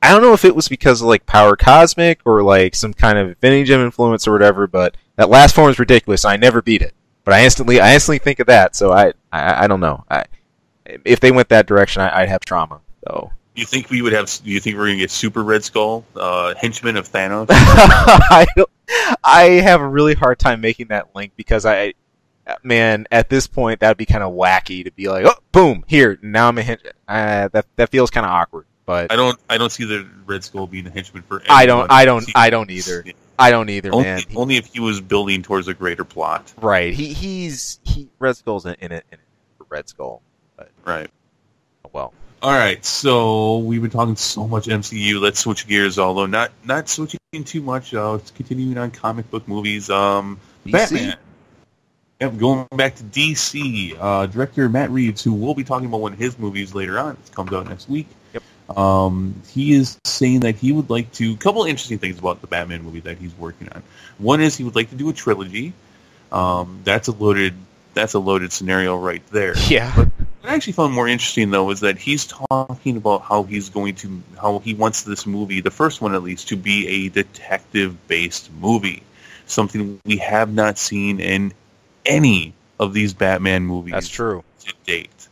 [SPEAKER 1] I don't know if it was because of like Power Cosmic or like some kind of Infinity Gem influence or whatever, but that last form was ridiculous. I never beat it, but I instantly think of that. So I don't know. If they went that direction, I'd have trauma. So.
[SPEAKER 2] Do you think we're gonna get Super Red Skull, henchman of Thanos?
[SPEAKER 1] I have a really hard time making that link because at this point that'd be kind of wacky to be like, oh, boom, here now I'm a henchman. That feels kind of awkward. But
[SPEAKER 2] I don't see the Red Skull being a henchman for anyone.
[SPEAKER 1] I don't either. I don't either, man.
[SPEAKER 2] Only if he was building towards a greater plot.
[SPEAKER 1] Right. He's Red Skull's in it for Red Skull. But,
[SPEAKER 2] right.
[SPEAKER 1] Well.
[SPEAKER 2] All right. So we've been talking so much MCU. Let's switch gears, although not switching too much. It's continuing on comic book movies. Batman. Yep, going back to DC. Director Matt Reeves, who we'll be talking about one of his movies later on. It comes out next week.
[SPEAKER 1] Yep.
[SPEAKER 2] He is saying that he would like to... A couple interesting things about the Batman movie that he's working on. One is he would like to do a trilogy. That's a loaded scenario right there.
[SPEAKER 1] Yeah.
[SPEAKER 2] But what I actually found more interesting, though, is that he's talking about how he wants this movie, the first one at least, to be a detective-based movie. Something we have not seen in any of these Batman movies.
[SPEAKER 1] That's true.
[SPEAKER 2] To date.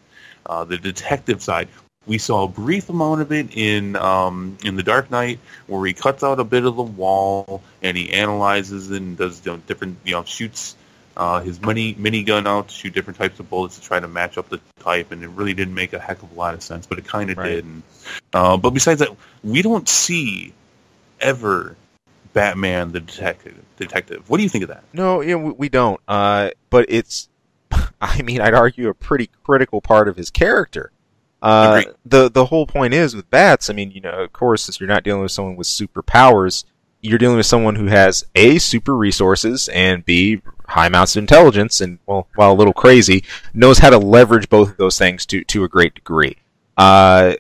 [SPEAKER 2] The detective side. We saw a brief amount of it in The Dark Knight, where he cuts out a bit of the wall and he analyzes and does different, shoots his minigun out to shoot different types of bullets to try to match up the type, and it really didn't make a heck of a lot of sense, but it kind of did. And, but besides that, we don't see ever Batman the detective. What do you think of that?
[SPEAKER 1] No, we don't. But it's, I mean, I'd argue a pretty critical part of his character. The whole point is with bats, I mean, of course, since you're not dealing with someone with superpowers, you're dealing with someone who has A, super resources, and B, high amounts of intelligence, and, well, while a little crazy, knows how to leverage both of those things to a great degree.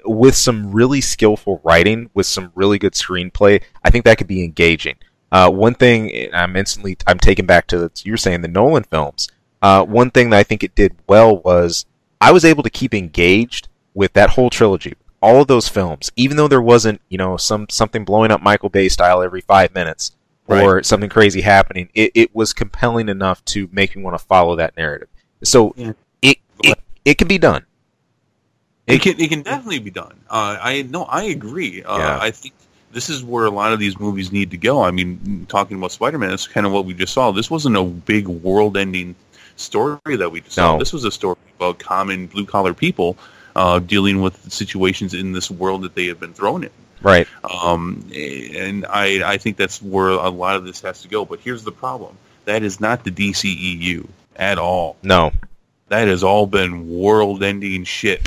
[SPEAKER 1] With some really skillful writing, with some really good screenplay, I think that could be engaging. One thing, I'm taken back to, you were saying, the Nolan films. One thing that I think it did well was I was able to keep engaged with that whole trilogy, all of those films, even though there wasn't, something blowing up Michael Bay style every 5 minutes or something crazy happening. It was compelling enough to make me want to follow that narrative. So it can be done.
[SPEAKER 2] It can definitely be done. I agree. I think this is where a lot of these movies need to go. I mean, talking about Spider-Man, that's kind of what we just saw. This wasn't a big world-ending story that we just saw. This was a story about common blue-collar people dealing with situations in this world that they have been thrown in.
[SPEAKER 1] Right.
[SPEAKER 2] And I think that's where a lot of this has to go. But here's the problem. That is not the DCEU at all.
[SPEAKER 1] No.
[SPEAKER 2] That has all been world-ending shit.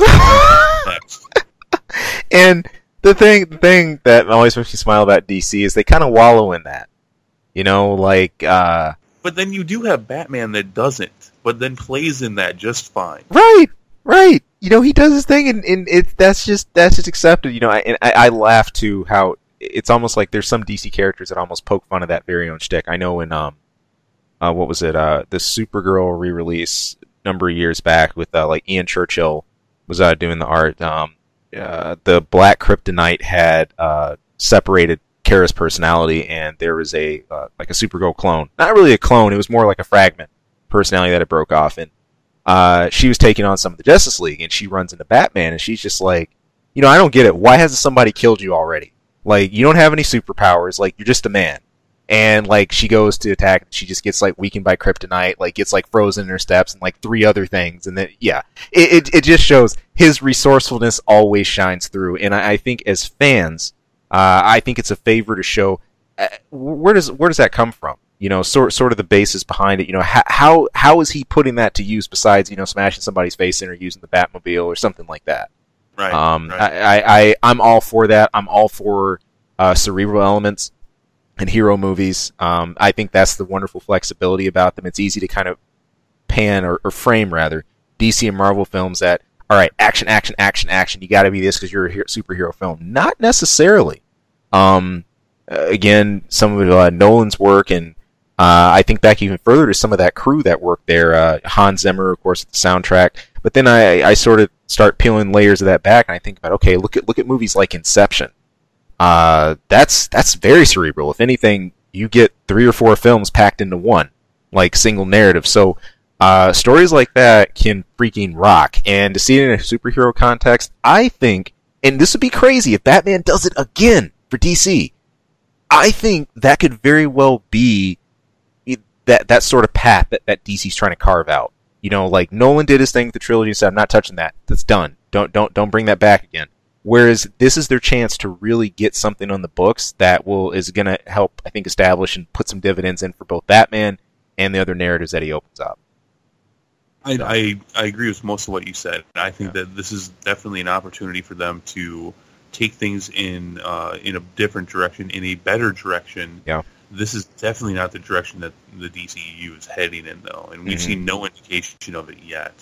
[SPEAKER 1] And the thing that always makes me smile about DC is they kind of wallow in that.
[SPEAKER 2] But then you do have Batman that doesn't, but then plays in that just fine.
[SPEAKER 1] Right. He does his thing, and that's just accepted. I laugh too how it's almost like there's some DC characters that almost poke fun of that very own shtick. I know in what was it? The Supergirl re-release a number of years back with like Ian Churchill was doing the art. The Black Kryptonite had separated Kara's personality, and there was a Supergirl clone. Not really a clone; it was more like a fragment personality that it broke off. And she was taking on some of the Justice League, and she runs into Batman, and she's just like, I don't get it. Why hasn't somebody killed you already? Like, you don't have any superpowers. Like, you're just a man. And, like, she goes to attack, she just gets, like, weakened by kryptonite, like, gets, like, frozen in her steps, and, like, 3 other things. And then, yeah. It just shows his resourcefulness always shines through. And I think as fans, I think it's a favor to show, where does that come from? You know, sort of the basis behind it. You know, how is he putting that to use besides, you know, smashing somebody's face in or using the Batmobile or something like that?
[SPEAKER 2] Right.
[SPEAKER 1] I'm all for that. I'm all for cerebral elements in hero movies. I think that's the wonderful flexibility about them. It's easy to kind of pan or frame rather DC and Marvel films that, all right, action, action, action, action. You got to be this because you're a superhero film. Not necessarily. Again, some of Nolan's work, and I think back even further to some of that crew that worked there. Hans Zimmer, of course, the soundtrack. But then I sort of start peeling layers of that back, and I think about, okay, look at movies like Inception. That's very cerebral. If anything, you get 3 or 4 films packed into one, like single narrative. So stories like that can freaking rock. And to see it in a superhero context, I think, and this would be crazy if Batman does it again for DC. I think that could very well be that sort of path that DC's trying to carve out. You know, like Nolan did his thing with the trilogy and said, I'm not touching that. That's done. Don't bring that back again. Whereas this is their chance to really get something on the books that is going to help, I think, establish and put some dividends in for both Batman and the other narratives that he opens up.
[SPEAKER 2] I agree with most of what you said. I think that this is definitely an opportunity for them to take things in a different direction, in a better direction.
[SPEAKER 1] Yeah.
[SPEAKER 2] This is definitely not the direction that the DCEU is heading in, though, and we've seen no indication of it yet.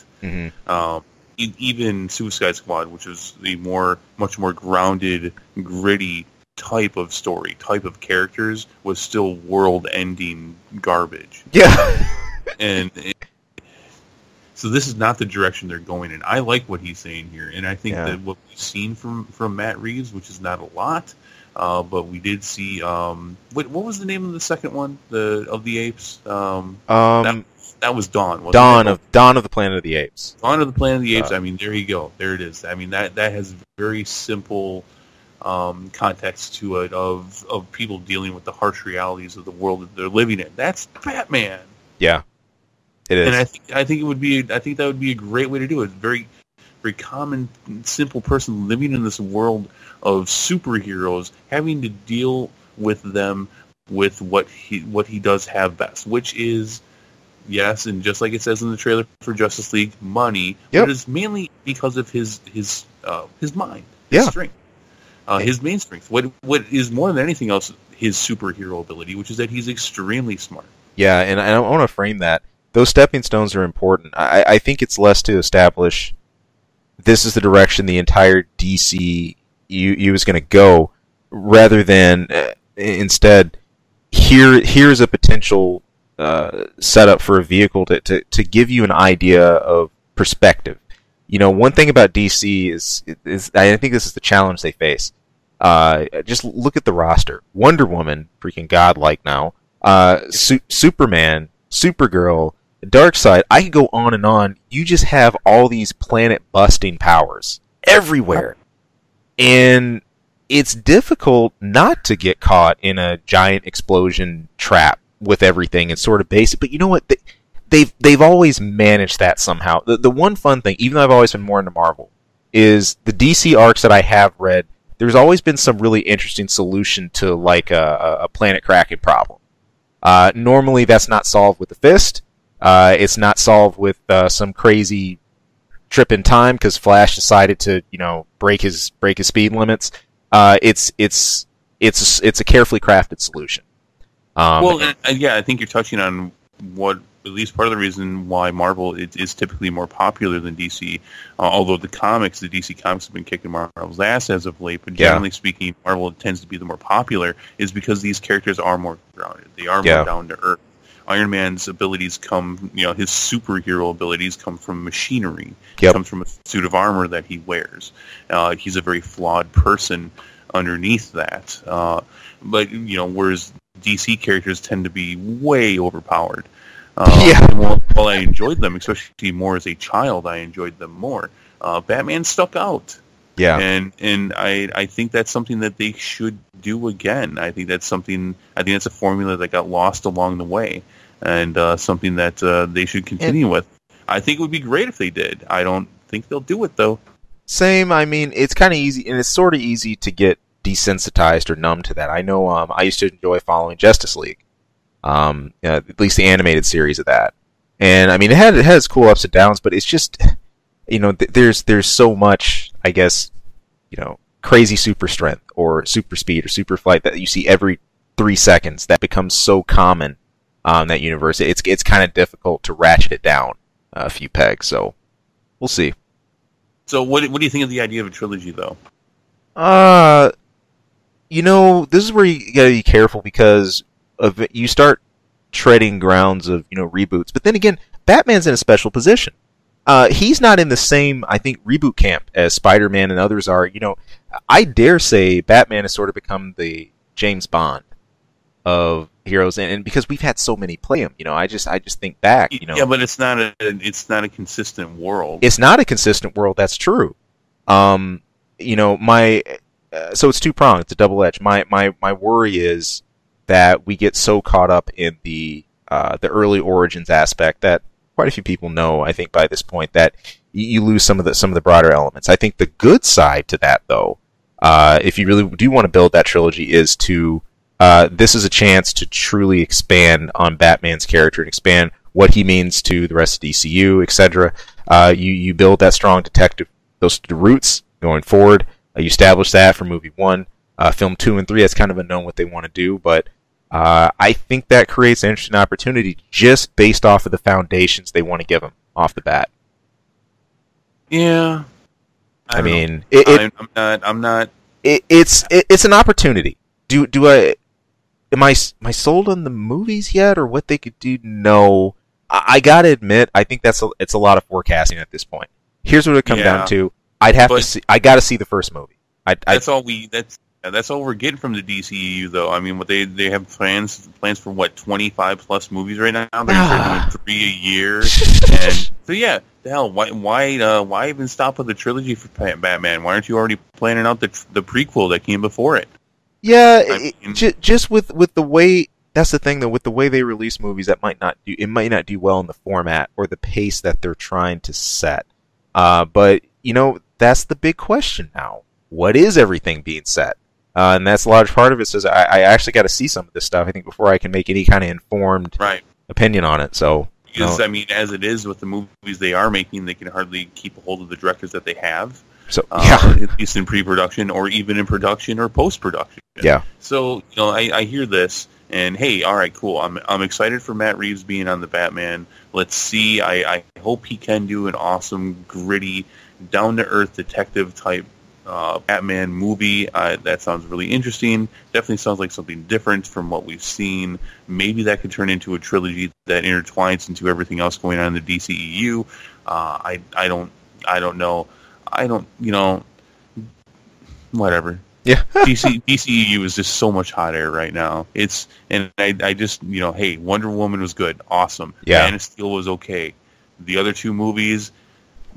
[SPEAKER 2] Even Suicide Squad, which is the much more grounded, gritty type of story, type of characters, was still world-ending garbage.
[SPEAKER 1] Yeah.
[SPEAKER 2] and so this is not the direction they're going in. I like what he's saying here, and I think that what we've seen from Matt Reeves, which is not a lot, but we did see what was the name of the second one? Of the Apes? That was Dawn.
[SPEAKER 1] Dawn of the Planet of the Apes.
[SPEAKER 2] Dawn of the Planet of the Apes. I mean, there you go. There it is. I mean, that has very simple context to it of people dealing with the harsh realities of the world that they're living in. That's Batman.
[SPEAKER 1] Yeah, it is.
[SPEAKER 2] And I think that would be a great way to do it. Very, very common, simple person living in this world of superheroes, having to deal with them with what he does have best, which is, yes, and just like it says in the trailer for Justice League, money. But it's mainly because of his mind, his strength, his main strength. What is more than anything else his superhero ability, which is that he's extremely smart. Yeah,
[SPEAKER 1] and I want to frame that. Those stepping stones are important. I think it's less to establish this is the direction the entire DCEU is going to go, rather than instead here's a potential setup for a vehicle to give you an idea of perspective. You know, one thing about DC is I think this is the challenge they face. Just look at the roster. Wonder Woman, freaking godlike now. Superman, Supergirl, Darkseid. I could go on and on. You just have all these planet-busting powers everywhere. And it's difficult not to get caught in a giant explosion trap with everything. It's sort of basic, but you know what? They've always managed that somehow. The one fun thing, even though I've always been more into Marvel, is the DC arcs that I have read. There's always been some really interesting solution to like a planet cracking problem. Normally, that's not solved with the fist. It's not solved with some crazy trip in time because Flash decided to break his speed limits. It's a carefully crafted solution.
[SPEAKER 2] I think you're touching on what at least part of the reason why Marvel is typically more popular than DC. Although the DC comics have been kicking Marvel's ass as of late, but generally speaking, Marvel tends to be the more popular, is because these characters are more grounded. They are more down to earth. Iron Man's abilities come, his superhero abilities come from machinery. It comes from a suit of armor that he wears. He's a very flawed person underneath that. But whereas DC characters tend to be way overpowered. While I enjoyed them, especially more as a child, I enjoyed them more. Batman stuck out.
[SPEAKER 1] Yeah.
[SPEAKER 2] And I think that's something that they should do again. I think that's a formula that got lost along the way, and something that they should continue with. I think it would be great if they did. I don't think they'll do it though.
[SPEAKER 1] Same. I mean, it's kind of easy, and it's sort of easy to get desensitized or numb to that. I know. I used to enjoy following Justice League, at least the animated series of that. And I mean, it has cool ups and downs, but it's just, there's so much, I guess, crazy super strength or super speed or super flight that you see every 3 seconds that becomes so common on that universe. It's kind of difficult to ratchet it down a few pegs. So we'll see.
[SPEAKER 2] So what do you think of the idea of a trilogy, though?
[SPEAKER 1] This is where you gotta be careful because you start treading grounds of reboots. But then again, Batman's in a special position. He's not in the same, I think, reboot camp as Spider-Man and others are. I dare say Batman has sort of become the James Bond of heroes, and because we've had so many play him, I just think back.
[SPEAKER 2] Yeah, but it's not a consistent world.
[SPEAKER 1] It's not a consistent world. That's true. So it's two-pronged. It's a double edge. My worry is that we get so caught up in the early origins aspect that quite a few people know, I think, by this point, that you lose some of the broader elements. I think the good side to that, though, if you really do want to build that trilogy, is to this is a chance to truly expand on Batman's character and expand what he means to the rest of DCU, etc. You build that strong detective, those roots going forward. You establish that for movie 1. Film 2 and 3, that's kind of unknown what they want to do, but I think that creates an interesting opportunity just based off of the foundations they want to give them off the bat.
[SPEAKER 2] Yeah,
[SPEAKER 1] I'm
[SPEAKER 2] not.
[SPEAKER 1] It's an opportunity. Am I sold on the movies yet, or what they could do? No, I gotta admit, I think it's a lot of forecasting at this point. Here's what it comes down to: I gotta see the first movie.
[SPEAKER 2] That's all we're getting from the DCEU, though. I mean, what they have plans for what 25 plus movies right now. They're doing 3 a year, and so yeah, the hell, why even stop with the trilogy for Batman? Why aren't you already planning out the prequel that came before it?
[SPEAKER 1] Yeah, just with the way, that's the thing though, with the way they release movies, that might not do well in the format or the pace that they're trying to set. But that's the big question now. What is everything being set? And that's a large part of it. Says I actually got to see some of this stuff, I think, before I can make any kind of informed opinion on it. So,
[SPEAKER 2] because I mean, as it is with the movies they are making, they can hardly keep a hold of the directors that they have.
[SPEAKER 1] So
[SPEAKER 2] at least in pre-production, or even in production or post-production.
[SPEAKER 1] Yeah.
[SPEAKER 2] So I hear this, and hey, all right, cool. I'm excited for Matt Reeves being on the Batman. Let's see. I hope he can do an awesome, gritty, down-to-earth detective type Batman movie. That sounds really interesting. Definitely sounds like something different from what we've seen. Maybe that could turn into a trilogy that intertwines into everything else going on in the DCEU. I don't know. Whatever.
[SPEAKER 1] Yeah.
[SPEAKER 2] DCEU is just so much hot air right now. I just hey, Wonder Woman was good, awesome.
[SPEAKER 1] Yeah.
[SPEAKER 2] Man of Steel was okay. The other two movies,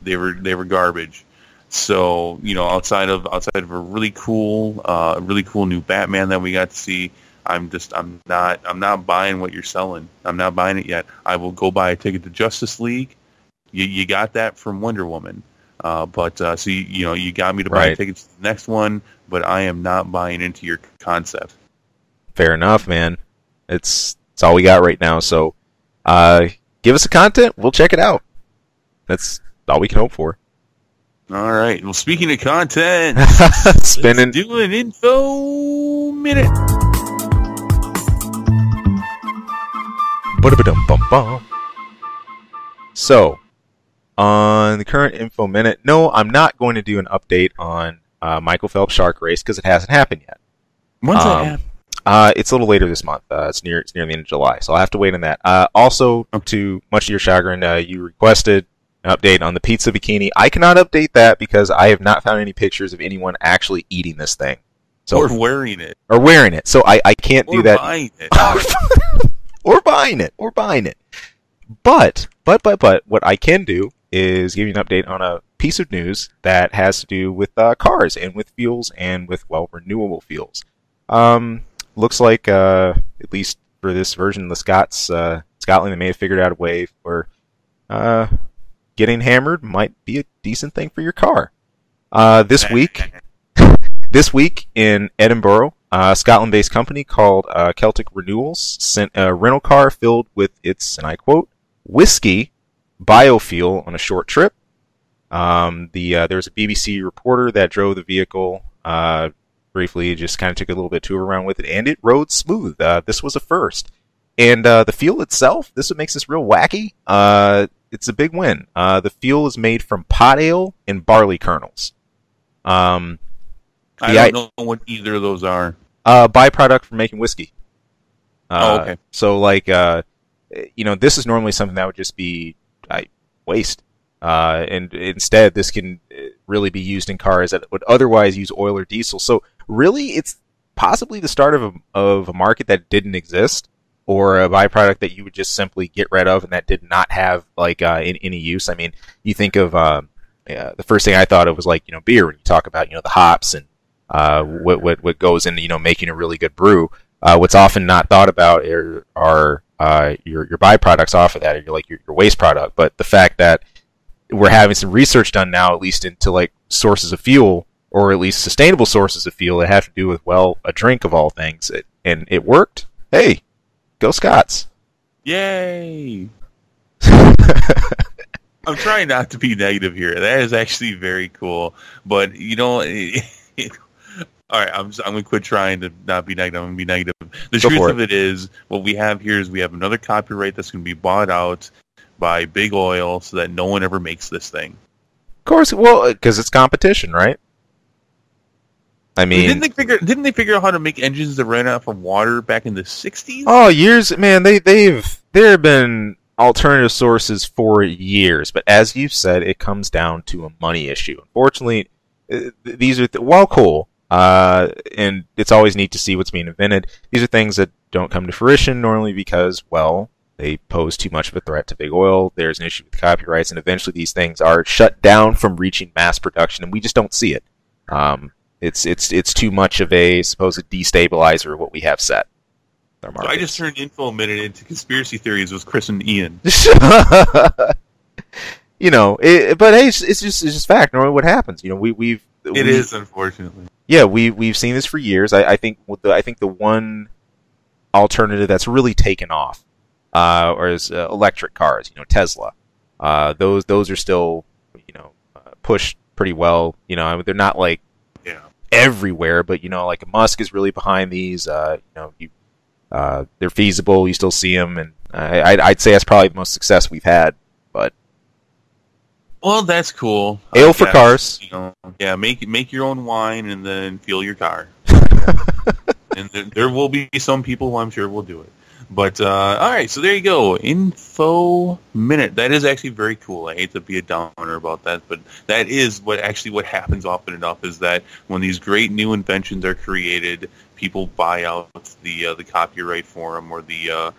[SPEAKER 2] they were garbage. So outside of a really cool new Batman that we got to see, I'm not buying what you're selling. I'm not buying it yet. I will go buy a ticket to Justice League. You got that from Wonder Woman, but so you got me to buy a ticket to the next one, but I am not buying into your concept.
[SPEAKER 1] Fair enough, man. It's all we got right now. So give us the content, we'll check it out. That's all we can hope for.
[SPEAKER 2] All right. Well, speaking of content,
[SPEAKER 1] spinning.
[SPEAKER 2] Let's do an info minute.
[SPEAKER 1] So, on the current info minute, no, I'm not going to do an update on Michael Phelps Shark Race because it hasn't happened yet.
[SPEAKER 2] When's that happen?
[SPEAKER 1] It's a little later this month. It's near the end of July, so I'll have to wait on that. Also, to much of your chagrin, you requested update on the pizza bikini. I cannot update that because I have not found any pictures of anyone actually eating this thing. So,
[SPEAKER 2] or wearing it.
[SPEAKER 1] So I can't do that.
[SPEAKER 2] Buying it.
[SPEAKER 1] Or buying it. But what I can do is give you an update on a piece of news that has to do with cars and with fuels and with, well, renewable fuels. Looks like, at least for this version of the Scotland, they may have figured out a way for getting hammered might be a decent thing for your car. This week in Edinburgh, a Scotland-based company called Celtic Renewals sent a rental car filled with its, and I quote, whiskey biofuel on a short trip. There was a BBC reporter that drove the vehicle briefly, just kind of took a little bit tour around with it, and it rode smooth. This was a first. And the fuel itself, this is what makes this real wacky. It's a big win. The fuel is made from pot ale and barley kernels. I
[SPEAKER 2] don't know what either of those are.
[SPEAKER 1] Byproduct from making whiskey.
[SPEAKER 2] Okay.
[SPEAKER 1] So, like, this is normally something that would just be waste. And instead, this can really be used in cars that would otherwise use oil or diesel. So, really, it's possibly the start of a market that didn't exist, or a byproduct that you would just simply get rid of and that did not have, like, any use. I mean, you think of the first thing I thought of was, like, beer, when you talk about, the hops and what goes into, making a really good brew. What's often not thought about are your byproducts off of that, or your waste product. But the fact that we're having some research done now, at least into, like, sources of fuel, or at least sustainable sources of fuel that have to do with, well, a drink of all things, and it worked. Hey, go Scots!
[SPEAKER 2] Yay! I'm trying not to be negative here. That is actually very cool. But, all right, I'm going to quit trying to not be negative. I'm going to be negative. The truth of it is, what we have here is we have another copyright that's going to be bought out by big oil so that no one ever makes this thing.
[SPEAKER 1] Of course, well, because it's competition, right? I mean,
[SPEAKER 2] didn't they figure out how to make engines that ran out from water back in the 60s?
[SPEAKER 1] Oh, years, man. There have been alternative sources for years, but as you said, it comes down to a money issue. Unfortunately, these are while cool, and it's always neat to see what's being invented. These are things that don't come to fruition normally because, well, they pose too much of a threat to big oil. There's an issue with copyrights, and eventually these things are shut down from reaching mass production, and we just don't see it. It's too much of a supposed destabilizer of what we have set.
[SPEAKER 2] So I just turned Info a minute into conspiracy theories with Chris and Ian.
[SPEAKER 1] But hey, it's just fact. Normally, what happens? It
[SPEAKER 2] is, unfortunately.
[SPEAKER 1] Yeah, we've seen this for years. I think the one alternative that's really taken off, is electric cars. Tesla. Those are still pushed pretty well. They're not like everywhere, but like Musk is really behind these. They're feasible. You still see them, and I'd say that's probably the most success we've had. But
[SPEAKER 2] well, that's cool.
[SPEAKER 1] Ale for cars.
[SPEAKER 2] Make your own wine and then fuel your car. And there will be some people who I'm sure will do it. But all right, so there you go. Info minute. That is actually very cool. I hate to be a downer about that, but that is what happens often enough is that when these great new inventions are created, people buy out the copyright for them or the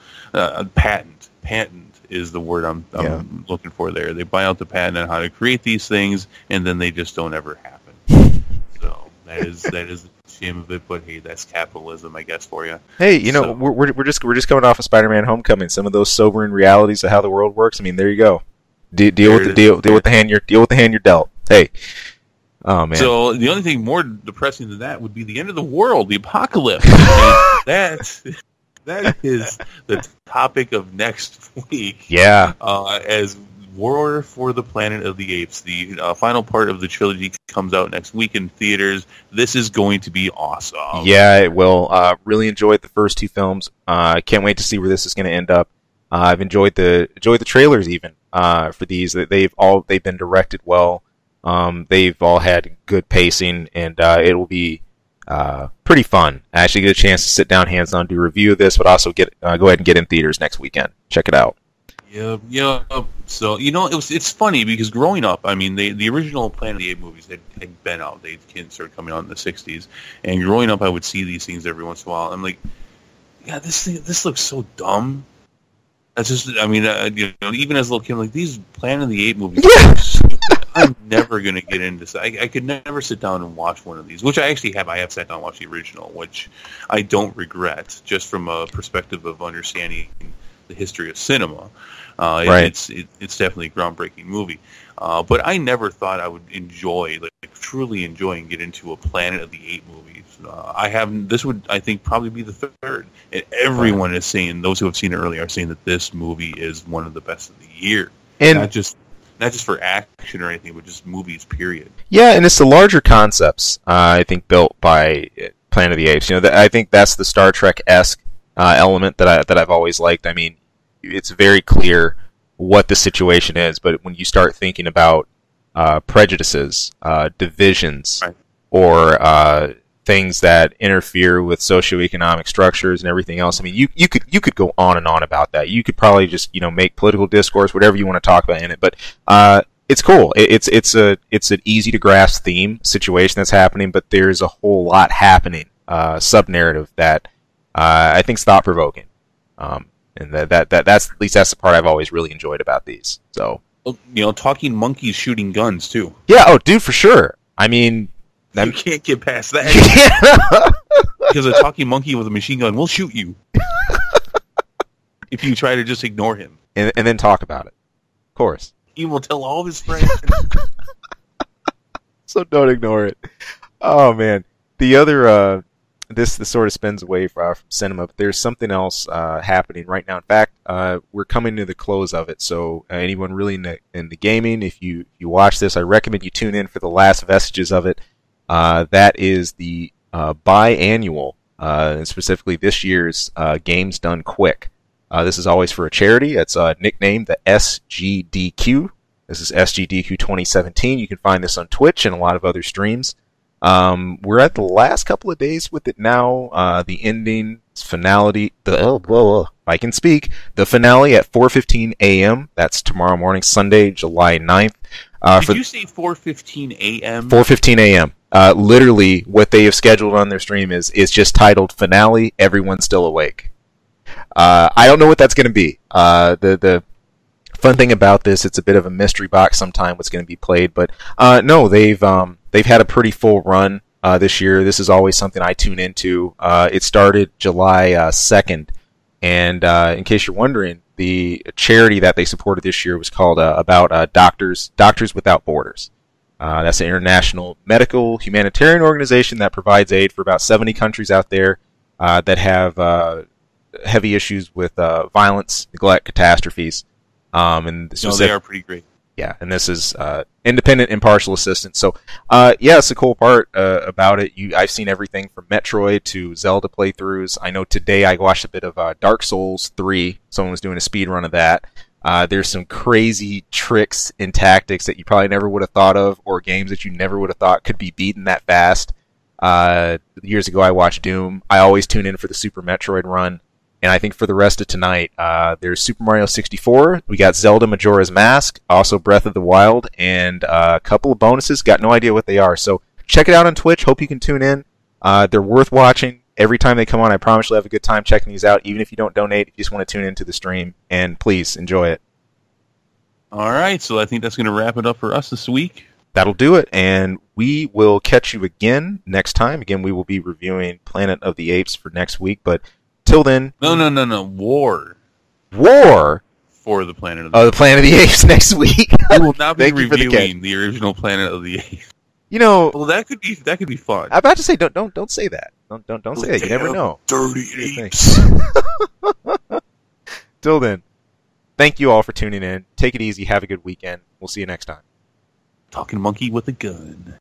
[SPEAKER 2] patent. Patent is the word I'm looking for there. They buy out the patent on how to create these things, and then they just don't ever happen. So that is the shame of it. But hey, that's capitalism, I guess, for you.
[SPEAKER 1] Hey, we're just coming off of Spider-Man: Homecoming. Some of those sobering realities of how the world works. I mean, there you go. Deal with the hand you're dealt. Hey. Oh, man.
[SPEAKER 2] So the only thing more depressing than that would be the end of the world, the apocalypse. And that is the topic of next week.
[SPEAKER 1] Yeah.
[SPEAKER 2] As War for the Planet of the Apes, the final part of the trilogy comes out next week in theaters. This is going to be awesome.
[SPEAKER 1] Yeah, it will. Really enjoyed the first two films. Can't wait to see where this is going to end up. I've enjoyed the trailers even for these. They've been directed well. They've all had good pacing, and it will be pretty fun. I actually get a chance to sit down, hands-on, do a review of this, but also go ahead and get in theaters next weekend. Check it out.
[SPEAKER 2] Yeah. So it's funny because growing up, I mean, the original Planet of the Apes movies had been out. They started coming out in the '60s, and growing up, I would see these things every once in a while. I'm like, yeah, this looks so dumb. That's just, I mean, even as a little kid, I'm like, these Planet of the Apes movies are stupid. I'm never going to get into this. I could never sit down and watch one of these, which I actually have. I have sat down and watched the original, which I don't regret, just from a perspective of understanding the history of cinema.
[SPEAKER 1] Right.
[SPEAKER 2] It's definitely a groundbreaking movie. But I never thought I would enjoy, truly enjoy and get into a Planet of the Apes movies. This would, I think, probably be the third. And everyone is saying, those who have seen it earlier are saying that this movie is one of the best of the year. And not just for action or anything, but just movies, period.
[SPEAKER 1] Yeah, and it's the larger concepts, I think, built by Planet of the Apes. I think that's the Star Trek-esque element that I've always liked. I mean, it's very clear what the situation is, but when you start thinking about prejudices, divisions,
[SPEAKER 2] right,
[SPEAKER 1] or things that interfere with socioeconomic structures and everything else, I mean, you could go on and on about that. You could probably just make political discourse, whatever you want to talk about in it. But it's cool. It's an easy to grasp theme situation that's happening, but there's a whole lot happening, sub narrative that I think's thought provoking. And that's at least that's the part I've always really enjoyed about these. So
[SPEAKER 2] talking monkeys shooting guns too.
[SPEAKER 1] Yeah, oh, dude, for sure. I mean,
[SPEAKER 2] you can't get past that because a talking monkey with a machine gun will shoot you if you try to just ignore him
[SPEAKER 1] and then talk about it. Of course,
[SPEAKER 2] he will tell all of his friends.
[SPEAKER 1] So don't ignore it. Oh man, the other. This sort of spins away from cinema, but there's something else happening right now. In fact, we're coming to the close of it, so anyone really into gaming, if you watch this, I recommend you tune in for the last vestiges of it. That is the biannual, specifically this year's Games Done Quick. This is always for a charity. It's nicknamed the SGDQ. This is SGDQ 2017. You can find this on Twitch and a lot of other streams. We're at the last couple of days with it now. The ending finality, if I can speak, the finale at 4:15 a.m. That's tomorrow morning, Sunday, July 9th.
[SPEAKER 2] Did you say 4:15 a.m.?
[SPEAKER 1] 4:15 a.m. Literally, what they have scheduled on their stream is just titled Finale, Everyone's Still Awake. I don't know what that's going to be. The fun thing about this, it's a bit of a mystery box sometime what's going to be played, but no, they've had a pretty full run this year. This is always something I tune into. It started July 2nd, and in case you're wondering, the charity that they supported this year was called about Doctors Without Borders. That's an international medical humanitarian organization that provides aid for about 70 countries out there that have heavy issues with violence, neglect, catastrophes. And
[SPEAKER 2] they are pretty great.
[SPEAKER 1] Yeah, and this is independent, impartial assistance. So, yeah, it's a cool part about it. I've seen everything from Metroid to Zelda playthroughs. I know today I watched a bit of Dark Souls 3. Someone was doing a speed run of that. There's some crazy tricks and tactics that you probably never would have thought of, or games that you never would have thought could be beaten that fast. Years ago, I watched Doom. I always tune in for the Super Metroid run. And I think for the rest of tonight, there's Super Mario 64, we got Zelda Majora's Mask, also Breath of the Wild, and a couple of bonuses. Got no idea what they are. So check it out on Twitch. Hope you can tune in. They're worth watching. Every time they come on, I promise you'll have a good time checking these out, even if you don't donate, if you just want to tune into the stream. And please, enjoy it.
[SPEAKER 2] All right, so I think that's going to wrap it up for us this week.
[SPEAKER 1] That'll do it, and we will catch you again next time. Again, we will be reviewing Planet of the Apes for next week, but till then...
[SPEAKER 2] No. War for the Planet of the Apes.
[SPEAKER 1] Oh, the Planet of the Apes next week.
[SPEAKER 2] We will not be reviewing the original Planet of the Apes.
[SPEAKER 1] Well,
[SPEAKER 2] that could be fun.
[SPEAKER 1] I'm about to say, don't say that. Don't say that. You never know.
[SPEAKER 2] Dirty apes.
[SPEAKER 1] Till then, thank you all for tuning in. Take it easy. Have a good weekend. We'll see you next time.
[SPEAKER 2] Talking monkey with a gun.